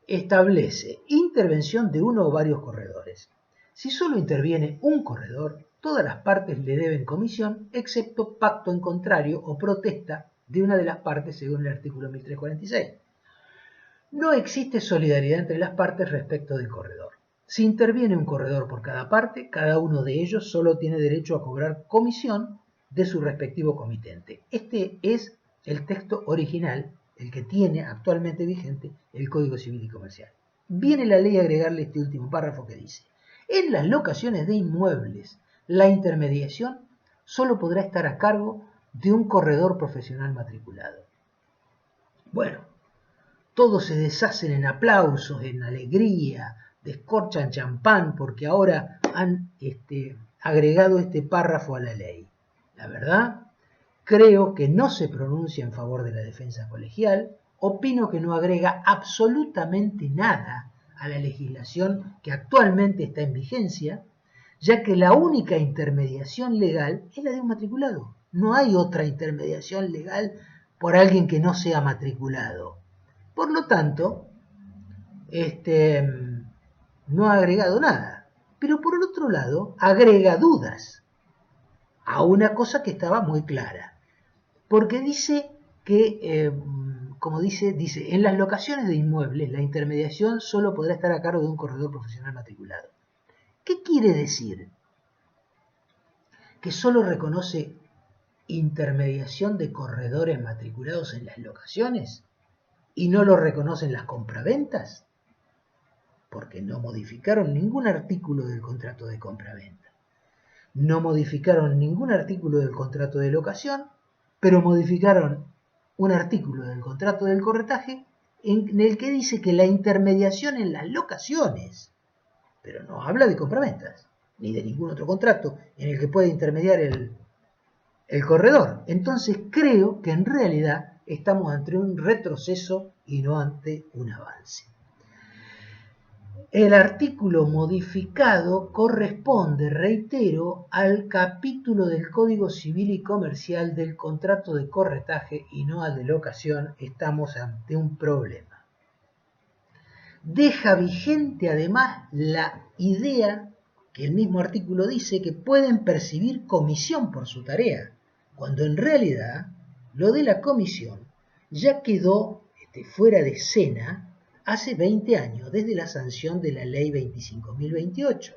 establece intervención de uno o varios corredores. Si solo interviene un corredor, todas las partes le deben comisión, excepto pacto en contrario o protesta de una de las partes según el artículo 1346. No existe solidaridad entre las partes respecto del corredor. Si interviene un corredor por cada parte, cada uno de ellos solo tiene derecho a cobrar comisión de su respectivo comitente. Este es el texto original, el que tiene actualmente vigente el Código Civil y Comercial. Viene la ley a agregarle este último párrafo que dice: en las locaciones de inmuebles, la intermediación solo podrá estar a cargo de un corredor profesional matriculado. Bueno, todos se deshacen en aplausos, en alegría, descorchan champán porque ahora han agregado este párrafo a la ley. La verdad, creo que no se pronuncia en favor de la defensa colegial, opino que no agrega absolutamente nada a la legislación que actualmente está en vigencia, ya que la única intermediación legal es la de un matriculado. No hay otra intermediación legal por alguien que no sea matriculado. Por lo tanto, no ha agregado nada. Pero por el otro lado, agrega dudas. a una cosa que estaba muy clara. Porque dice que, como dice, en las locaciones de inmuebles la intermediación solo podrá estar a cargo de un corredor profesional matriculado. ¿Qué quiere decir? Que solo reconoce intermediación de corredores matriculados en las locaciones y no lo reconocen las compraventas, porque no modificaron ningún artículo del contrato de compraventa, no modificaron ningún artículo del contrato de locación, pero modificaron un artículo del contrato del corretaje en el que dice que la intermediación en las locaciones, pero no habla de compraventas ni de ningún otro contrato en el que pueda intermediar el corredor. Entonces creo que en realidad estamos ante un retroceso y no ante un avance. El artículo modificado corresponde, reitero, al capítulo del Código Civil y Comercial del contrato de corretaje y no al de locación. Estamos ante un problema. Deja vigente además la idea que el mismo artículo dice que pueden percibir comisión por su tarea, cuando en realidad lo de la comisión ya quedó fuera de escena hace 20 años, desde la sanción de la Ley 25.028,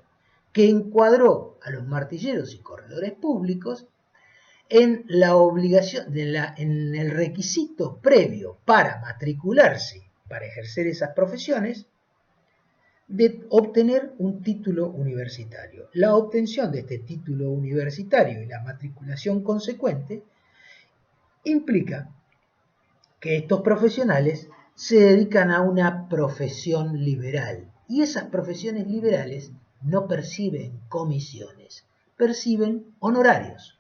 que encuadró a los martilleros y corredores públicos en la obligación, en el requisito previo para matricularse, para ejercer esas profesiones, de obtener un título universitario. La obtención de este título universitario y la matriculación consecuente implica que estos profesionales se dedican a una profesión liberal y esas profesiones liberales no perciben comisiones, perciben honorarios.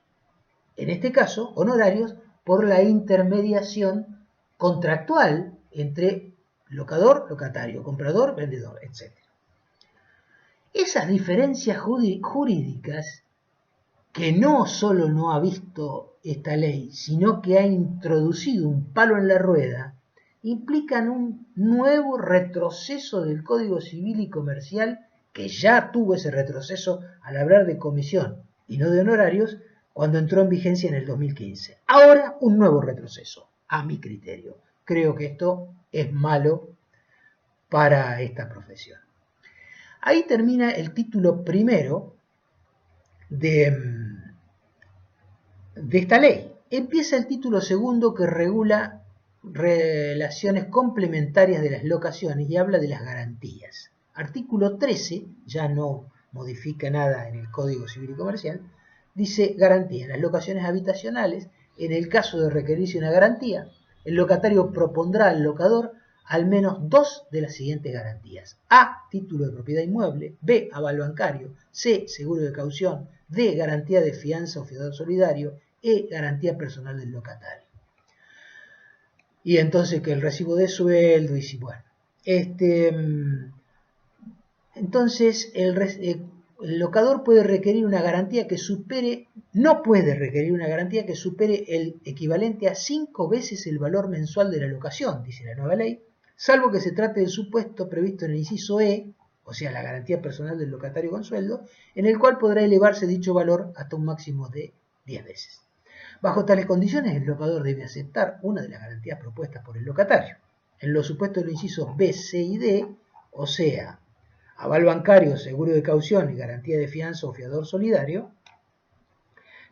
En este caso, honorarios por la intermediación contractual entre locador, locatario, comprador, vendedor, etc. Esas diferencias jurídicas que no solo no ha visto esta ley, sino que ha introducido un palo en la rueda, implican un nuevo retroceso del Código Civil y Comercial, que ya tuvo ese retroceso al hablar de comisión y no de honorarios, cuando entró en vigencia en el 2015. Ahora un nuevo retroceso, a mi criterio. Creo que esto es malo para esta profesión. Ahí termina el título primero de esta ley. Empieza el título segundo, que regula relaciones complementarias de las locaciones y habla de las garantías. Artículo 13, ya no modifica nada en el Código Civil y Comercial, dice garantía en las locaciones habitacionales. En el caso de requerirse una garantía, el locatario propondrá al locador al menos dos de las siguientes garantías: A, título de propiedad inmueble; B, aval bancario; C, seguro de caución; D, garantía de fianza o fiador solidario; E, garantía personal del locatario. Y entonces que el recibo de sueldo, y si, bueno, entonces el locador puede requerir una garantía que supere, no puede requerir una garantía que supere el equivalente a 5 veces el valor mensual de la locación, dice la nueva ley, salvo que se trate del supuesto previsto en el inciso E, o sea, la garantía personal del locatario con sueldo, en el cual podrá elevarse dicho valor hasta un máximo de 10 veces. Bajo tales condiciones, el locador debe aceptar una de las garantías propuestas por el locatario. En los supuestos de los incisos B, C y D, o sea, aval bancario, seguro de caución y garantía de fianza o fiador solidario,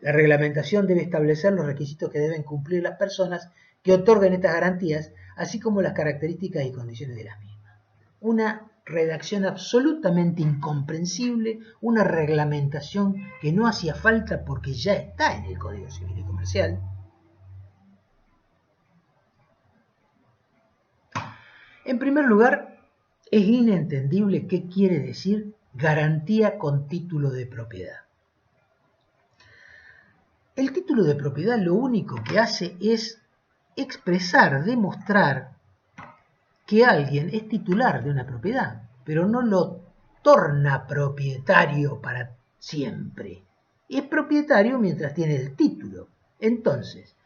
la reglamentación debe establecer los requisitos que deben cumplir las personas que otorguen estas garantías, así como las características y condiciones de las mismas. Una redacción absolutamente incomprensible, una reglamentación que no hacía falta porque ya está en el Código Civil y Comercial. En primer lugar, es inentendible qué quiere decir garantía con título de propiedad. El título de propiedad lo único que hace es expresar, demostrar que alguien es titular de una propiedad, pero no lo torna propietario para siempre. Es propietario mientras tiene el título. Entonces,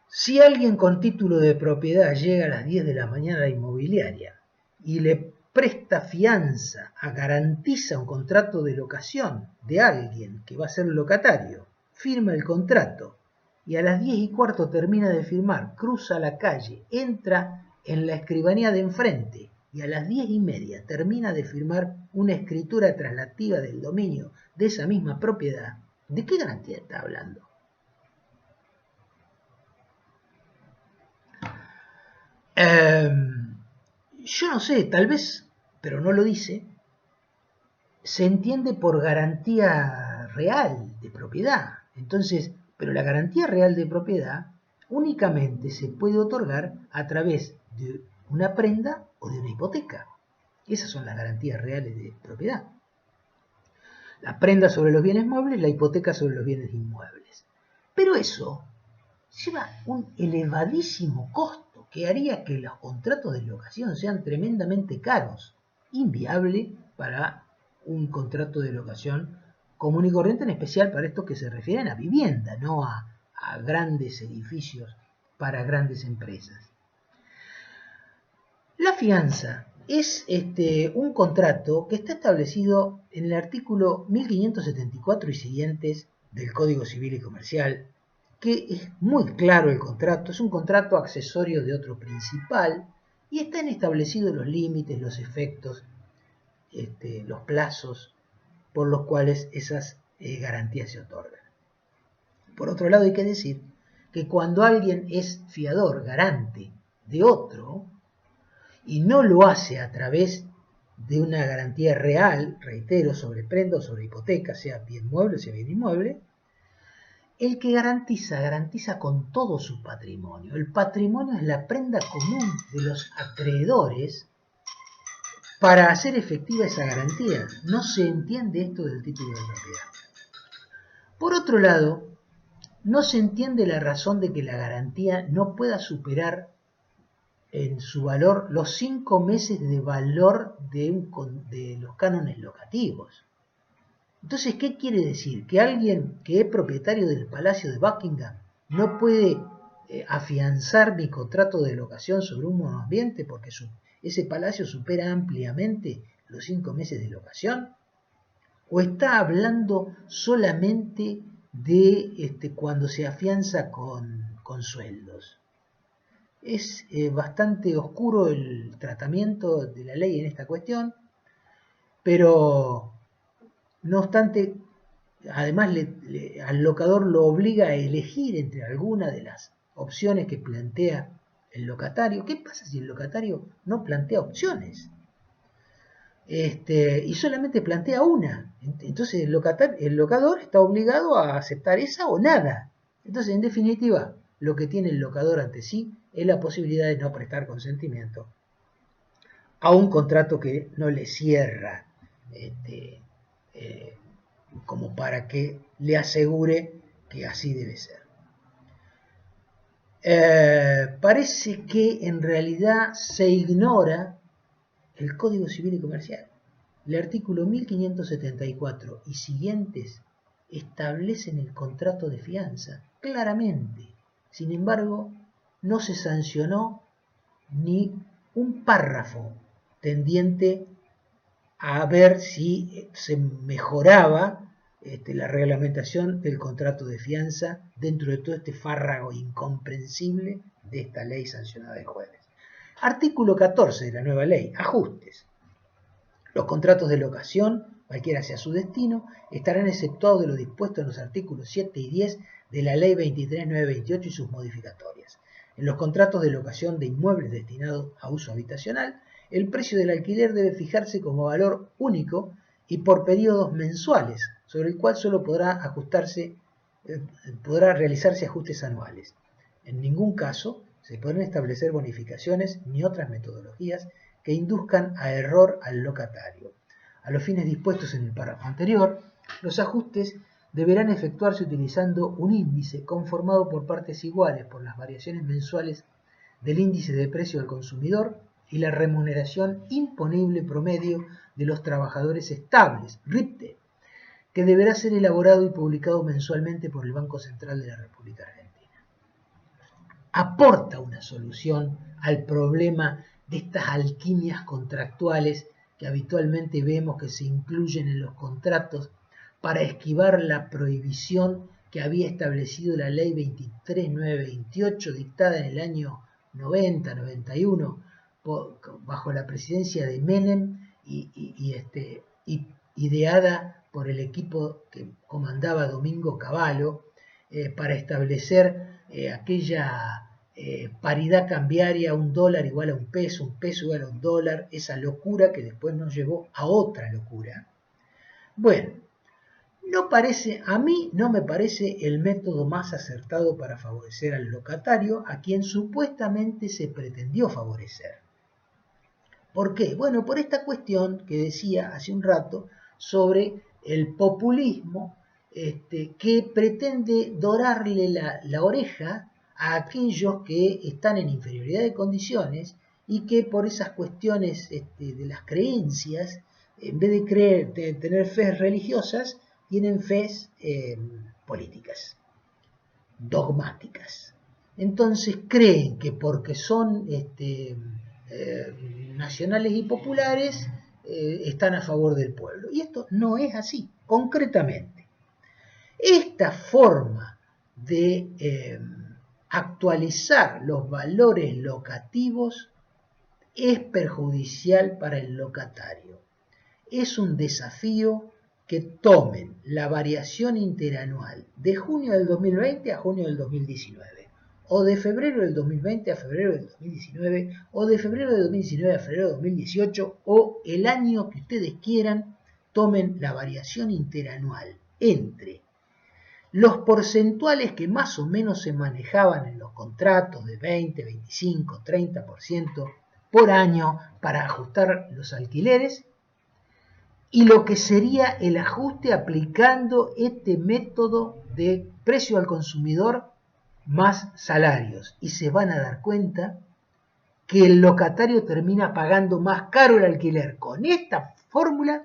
si alguien con título de propiedad llega a las 10 de la mañana a la inmobiliaria y le presta fianza, garantiza un contrato de locación de alguien que va a ser locatario, firma el contrato y a las 10:15 termina de firmar, cruza la calle, entra en la escribanía de enfrente y a las 10:30 termina de firmar una escritura traslativa del dominio de esa misma propiedad, ¿de qué garantía está hablando? Yo no sé, tal vez, pero no lo dice, se entiende por garantía real de propiedad. Entonces, pero la garantía real de propiedad únicamente se puede otorgar a través de una prenda o de una hipoteca. Esas son las garantías reales de propiedad. La prenda sobre los bienes muebles, la hipoteca sobre los bienes inmuebles. Pero eso lleva un elevadísimo costo que haría que los contratos de locación sean tremendamente caros, inviable para un contrato de locación común y corriente, en especial para estos que se refieren a vivienda, no a grandes edificios para grandes empresas. La fianza es un contrato que está establecido en el artículo 1574 y siguientes del Código Civil y Comercial, que es muy claro el contrato, es un contrato accesorio de otro principal y están establecidos los límites, los efectos, los plazos por los cuales esas garantías se otorgan. Por otro lado, hay que decir que cuando alguien es fiador, garante de otro, y no lo hace a través de una garantía real, reitero, sobre prenda o sobre hipoteca, sea bien mueble o sea bien inmueble, el que garantiza con todo su patrimonio. El patrimonio es la prenda común de los acreedores para hacer efectiva esa garantía. No se entiende esto del título de propiedad. Por otro lado, no se entiende la razón de que la garantía no pueda superar en su valor los 5 meses de valor de los cánones locativos. Entonces, ¿qué quiere decir? ¿Que alguien que es propietario del Palacio de Buckingham no puede afianzar mi contrato de locación sobre un monoambiente porque ese palacio supera ampliamente los 5 meses de locación? ¿O está hablando solamente de cuando se afianza con sueldos? Es bastante oscuro el tratamiento de la ley en esta cuestión, pero no obstante, además al locador lo obliga a elegir entre alguna de las opciones que plantea el locatario. ¿Qué pasa si el locatario no plantea opciones? Y solamente plantea una. Entonces el locador está obligado a aceptar esa o nada. Entonces, en definitiva, lo que tiene el locador ante sí es la posibilidad de no prestar consentimiento a un contrato que no le cierra como para que le asegure que así debe ser. Parece que en realidad se ignora el Código Civil y Comercial. El artículo 1574 y siguientes establecen el contrato de fianza claramente. Sin embargo, no se sancionó ni un párrafo tendiente a ver si se mejoraba la reglamentación del contrato de fianza dentro de todo este fárrago incomprensible de esta ley sancionada el jueves. Artículo 14 de la nueva ley, ajustes. Los contratos de locación, cualquiera sea su destino, estarán exceptuados de lo dispuesto en los artículos 7 y 10 de la ley 23.928 y sus modificatorias. En los contratos de locación de inmuebles destinados a uso habitacional, el precio del alquiler debe fijarse como valor único y por periodos mensuales, sobre el cual solo podrá realizarse ajustes anuales. En ningún caso se podrán establecer bonificaciones ni otras metodologías que induzcan a error al locatario. A los fines dispuestos en el párrafo anterior, los ajustes deberán efectuarse utilizando un índice conformado por partes iguales por las variaciones mensuales del índice de precio del consumidor y la remuneración imponible promedio de los trabajadores estables, RIPTE, que deberá ser elaborado y publicado mensualmente por el Banco Central de la República Argentina. Aporta una solución al problema de estas alquimias contractuales que habitualmente vemos que se incluyen en los contratos para esquivar la prohibición que había establecido la ley 23.928 dictada en el año 90-91 bajo la presidencia de Menem y ideada por el equipo que comandaba Domingo Cavallo para establecer aquella paridad cambiaria, $1 igual a un peso igual a $1, esa locura que después nos llevó a otra locura. Bueno, a mí no me parece el método más acertado para favorecer al locatario a quien supuestamente se pretendió favorecer. ¿Por qué? Bueno, por esta cuestión que decía hace un rato sobre el populismo que pretende dorarle la oreja a aquellos que están en inferioridad de condiciones y que por esas cuestiones de las creencias, en vez de tener fe religiosas, tienen fes políticas, dogmáticas. Entonces creen que porque son nacionales y populares están a favor del pueblo. Y esto no es así, concretamente. Esta forma de actualizar los valores locativos es perjudicial para el locatario. Es un desafío que tomen la variación interanual de junio del 2020 a junio del 2019, o de febrero del 2020 a febrero del 2019, o de febrero del 2019 a febrero del 2018, o el año que ustedes quieran, tomen la variación interanual entre los porcentuales que más o menos se manejaban en los contratos de 20, 25, 30% por año para ajustar los alquileres, y lo que sería el ajuste aplicando este método de precio al consumidor más salarios. Y se van a dar cuenta que el locatario termina pagando más caro el alquiler con esta fórmula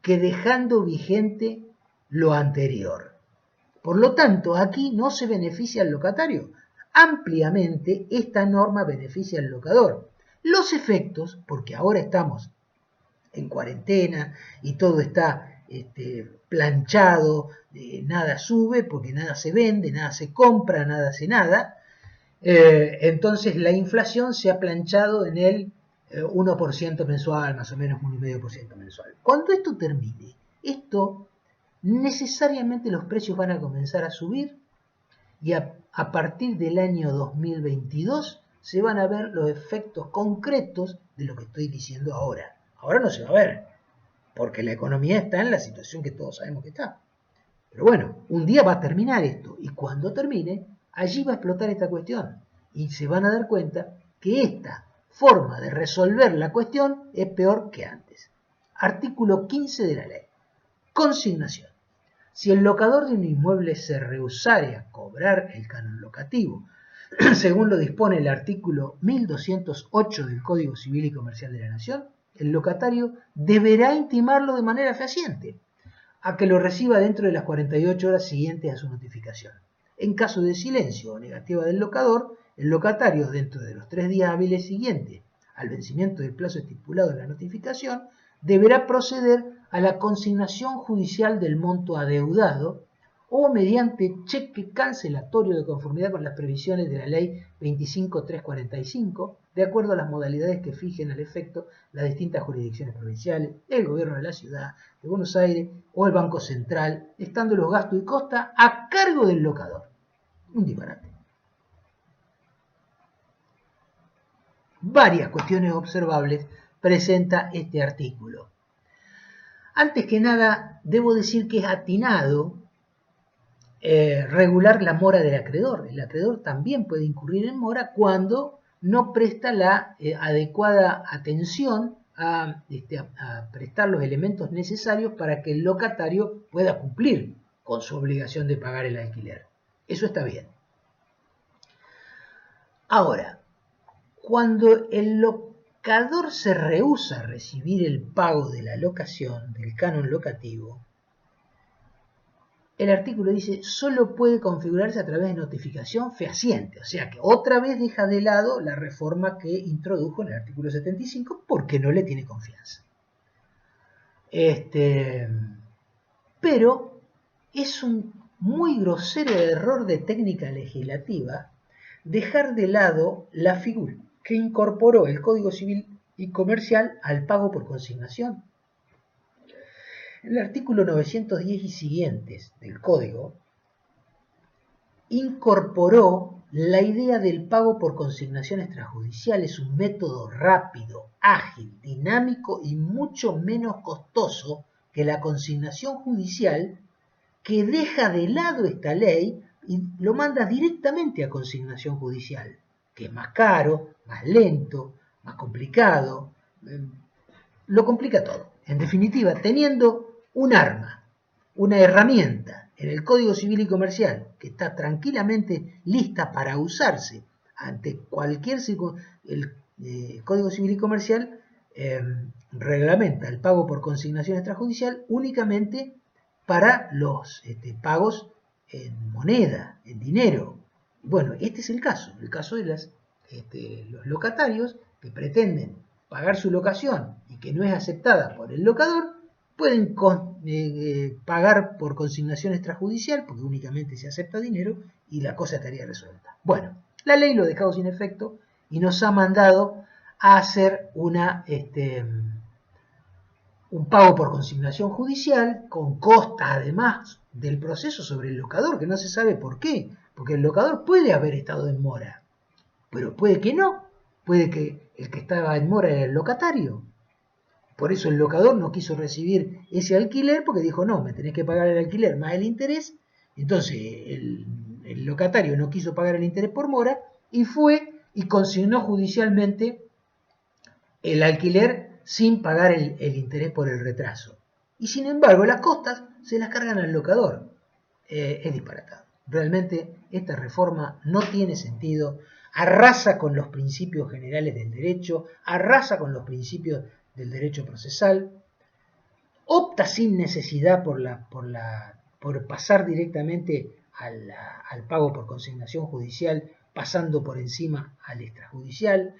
que dejando vigente lo anterior. Por lo tanto, aquí no se beneficia al locatario. Ampliamente esta norma beneficia al locador. Los efectos, porque ahora estamos en cuarentena y todo está planchado, nada sube porque nada se vende, nada se compra, nada hace nada, entonces la inflación se ha planchado en el 1% mensual, más o menos 1,5% mensual. Cuando esto termine, necesariamente los precios van a comenzar a subir y a partir del año 2022 se van a ver los efectos concretos de lo que estoy diciendo ahora. Ahora no se va a ver, porque la economía está en la situación que todos sabemos que está. Pero bueno, un día va a terminar esto, y cuando termine, allí va a explotar esta cuestión. Y se van a dar cuenta que esta forma de resolver la cuestión es peor que antes. Artículo 15 de la ley. Consignación. Si el locador de un inmueble se rehusare a cobrar el canon locativo, según lo dispone el artículo 1208 del Código Civil y Comercial de la Nación, el locatario deberá intimarlo de manera fehaciente a que lo reciba dentro de las 48 horas siguientes a su notificación. En caso de silencio o negativa del locador, el locatario, dentro de los 3 días hábiles siguientes al vencimiento del plazo estipulado en la notificación, deberá proceder a la consignación judicial del monto adeudado o mediante cheque cancelatorio de conformidad con las previsiones de la Ley 25.345, de acuerdo a las modalidades que fijen al efecto las distintas jurisdicciones provinciales, el gobierno de la ciudad de Buenos Aires o el Banco Central, estando los gastos y costas a cargo del locador. Un disparate. Varias cuestiones observables presenta este artículo. Antes que nada, debo decir que es atinado regular la mora del acreedor. El acreedor también puede incurrir en mora cuando no presta la adecuada atención a prestar los elementos necesarios para que el locatario pueda cumplir con su obligación de pagar el alquiler. Eso está bien. Ahora, cuando el locador se rehúsa a recibir el pago de la locación, del canon locativo, el artículo dice solo puede configurarse a través de notificación fehaciente, o sea que otra vez deja de lado la reforma que introdujo en el artículo 75 porque no le tiene confianza. Pero es un muy grosero error de técnica legislativa dejar de lado la figura que incorporó el Código Civil y Comercial al pago por consignación. El artículo 910 y siguientes del Código incorporó la idea del pago por consignación extrajudicial. Es un método rápido, ágil, dinámico y mucho menos costoso que la consignación judicial, que deja de lado esta ley y lo manda directamente a consignación judicial, que es más caro, más lento, más complicado, lo complica todo. En definitiva, teniendo un arma, una herramienta en el Código Civil y Comercial que está tranquilamente lista para usarse ante cualquier el Código Civil y Comercial reglamenta el pago por consignación extrajudicial únicamente para los pagos en moneda, en dinero. Bueno, este es el caso de los locatarios que pretenden pagar su locación y que no es aceptada por el locador, pueden pagar por consignación extrajudicial porque únicamente se acepta dinero y la cosa estaría resuelta. Bueno, la ley lo ha dejado sin efecto y nos ha mandado a hacer un pago por consignación judicial con costas además del proceso sobre el locador, que no se sabe por qué, porque el locador puede haber estado en mora, pero puede que no, puede que el que estaba en mora era el locatario. Por eso el locador no quiso recibir ese alquiler porque dijo, no, me tenés que pagar el alquiler más el interés. Entonces el locatario no quiso pagar el interés por mora y fue y consignó judicialmente el alquiler sin pagar el interés por el retraso. Y sin embargo las costas se las cargan al locador. Es disparatado. Realmente esta reforma no tiene sentido, arrasa con los principios generales del derecho, arrasa con los principios del derecho procesal, opta sin necesidad por pasar directamente al pago por consignación judicial, pasando por encima al extrajudicial,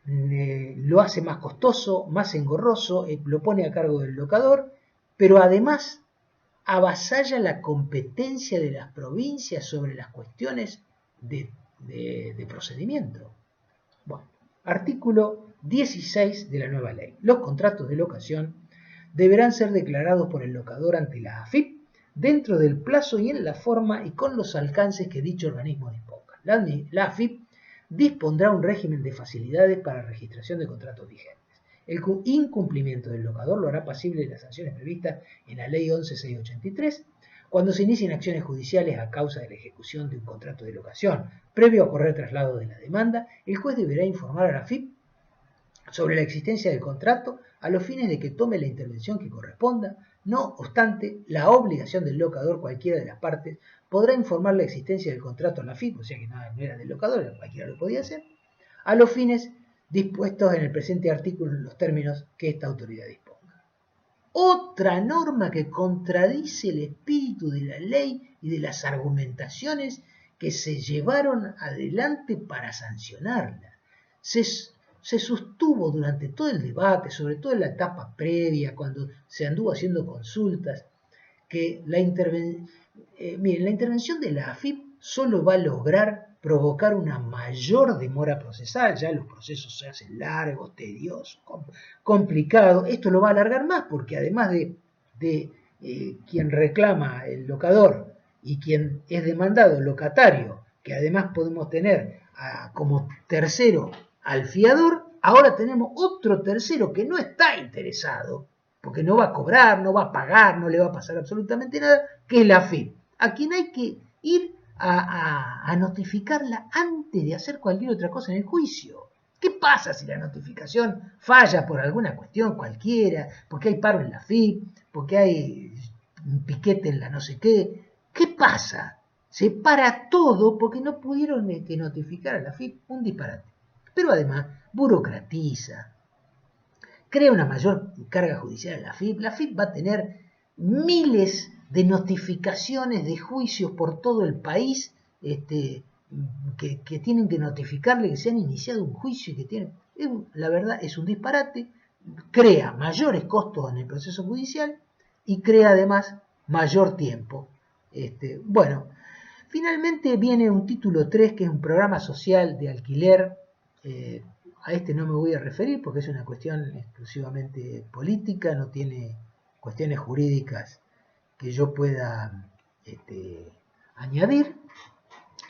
lo hace más costoso, más engorroso, lo pone a cargo del locador, pero además avasalla la competencia de las provincias sobre las cuestiones de procedimiento. Bueno, artículo 16 de la nueva ley. Los contratos de locación deberán ser declarados por el locador ante la AFIP dentro del plazo y en la forma y con los alcances que dicho organismo disponga. La AFIP dispondrá un régimen de facilidades para registración de contratos vigentes. El incumplimiento del locador lo hará pasible de las sanciones previstas en la Ley 11.683 cuando se inicien acciones judiciales a causa de la ejecución de un contrato de locación. Previo a correr traslado de la demanda, el juez deberá informar a la AFIP sobre la existencia del contrato a los fines de que tome la intervención que corresponda. No obstante, la obligación del locador, cualquiera de las partes, podrá informar la existencia del contrato a la AFIP, o sea que no era del locador, cualquiera lo podía hacer, a los fines dispuestos en el presente artículo en los términos que esta autoridad disponga. Otra norma que contradice el espíritu de la ley y de las argumentaciones que se llevaron adelante para sancionarla. Se sostuvo durante todo el debate, sobre todo en la etapa previa, cuando se anduvo haciendo consultas, que la intervención de la AFIP solo va a lograr provocar una mayor demora procesal. Ya los procesos se hacen largos, tediosos, complicados. Esto lo va a alargar más porque además de quien reclama el locador y quien es demandado, el locatario, que además podemos tener como tercero al fiador, ahora tenemos otro tercero que no está interesado, porque no va a cobrar, no va a pagar, no le va a pasar absolutamente nada, que es la AFIP, a quien hay que ir a notificarla antes de hacer cualquier otra cosa en el juicio. ¿Qué pasa si la notificación falla por alguna cuestión cualquiera? Porque hay paro en la AFIP, porque hay un piquete en la no sé qué. ¿Qué pasa? Se para todo porque no pudieron notificar a la AFIP. Un disparate. Pero además burocratiza, crea una mayor carga judicial en la AFIP. La AFIP va a tener miles de notificaciones de juicios por todo el país, que tienen que notificarle que se han iniciado un juicio y que tienen... La verdad es un disparate, crea mayores costos en el proceso judicial y crea además mayor tiempo. Bueno, finalmente viene un título 3, que es un programa social de alquiler. A no me voy a referir porque es una cuestión exclusivamente política, no tiene cuestiones jurídicas que yo pueda añadir.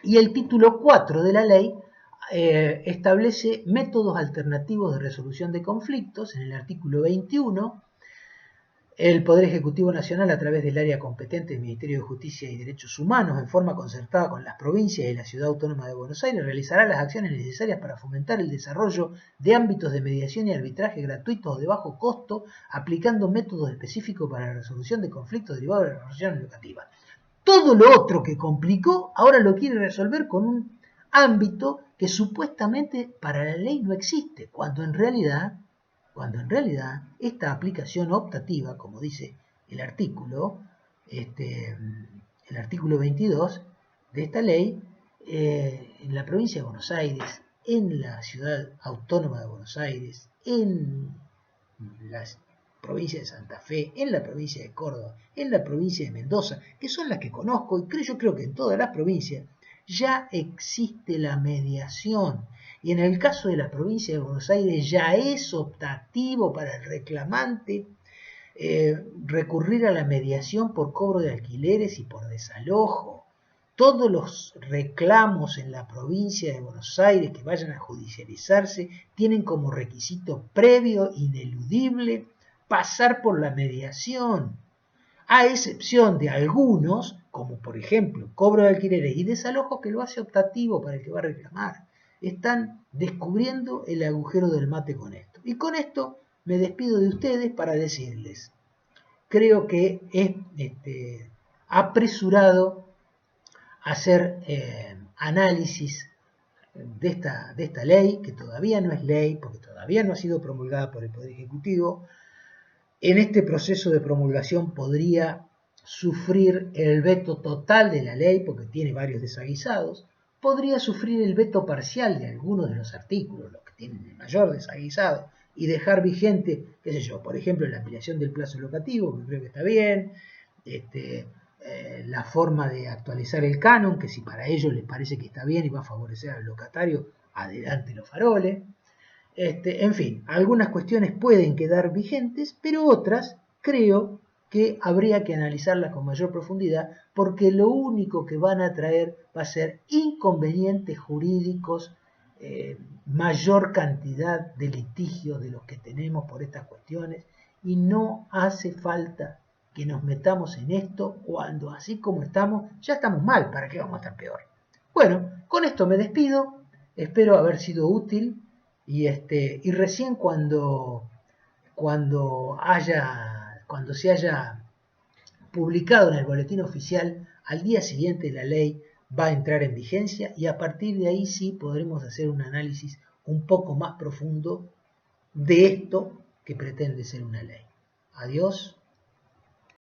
Y el título 4 de la ley establece métodos alternativos de resolución de conflictos. En el artículo 21, el Poder Ejecutivo Nacional, a través del área competente del Ministerio de Justicia y Derechos Humanos, en forma concertada con las provincias y la Ciudad Autónoma de Buenos Aires, realizará las acciones necesarias para fomentar el desarrollo de ámbitos de mediación y arbitraje gratuitos o de bajo costo, aplicando métodos específicos para la resolución de conflictos derivados de las relaciones locativas. Todo lo otro que complicó, ahora lo quiere resolver con un ámbito que supuestamente para la ley no existe, cuando en realidad esta aplicación optativa, como dice el artículo 22 de esta ley, en la provincia de Buenos Aires, en la Ciudad Autónoma de Buenos Aires, en las provincia de Santa Fe, en la provincia de Córdoba, en la provincia de Mendoza, que son las que conozco, y yo creo que en todas las provincias ya existe la mediación. Y en el caso de la provincia de Buenos Aires ya es optativo para el reclamante recurrir a la mediación por cobro de alquileres y por desalojo. Todos los reclamos en la provincia de Buenos Aires que vayan a judicializarse tienen como requisito previo, ineludible, pasar por la mediación, a excepción de algunos, como por ejemplo cobro de alquileres y desalojo, que lo hace optativo para el que va a reclamar. Están descubriendo el agujero del mate con esto. Y con esto me despido de ustedes para decirles, creo que es apresurado hacer análisis de esta ley, que todavía no es ley, porque todavía no ha sido promulgada por el Poder Ejecutivo. En este proceso de promulgación podría sufrir el veto total de la ley, porque tiene varios desaguisados. Podría sufrir el veto parcial de algunos de los artículos, los que tienen el mayor desaguisado, y dejar vigente, qué sé yo, por ejemplo, la ampliación del plazo locativo, que creo que está bien, la forma de actualizar el canon, que si para ellos les parece que está bien y va a favorecer al locatario, adelante los faroles. En fin, algunas cuestiones pueden quedar vigentes, pero otras creo que habría que analizarlas con mayor profundidad, porque lo único que van a traer va a ser inconvenientes jurídicos, mayor cantidad de litigios de los que tenemos por estas cuestiones, y no hace falta que nos metamos en esto cuando así como estamos, ya estamos mal, ¿para qué vamos a estar peor? Bueno, con esto me despido, espero haber sido útil. Y recién cuando se haya publicado en el boletín oficial, al día siguiente la ley va a entrar en vigencia, y a partir de ahí sí podremos hacer un análisis un poco más profundo de esto que pretende ser una ley. Adiós.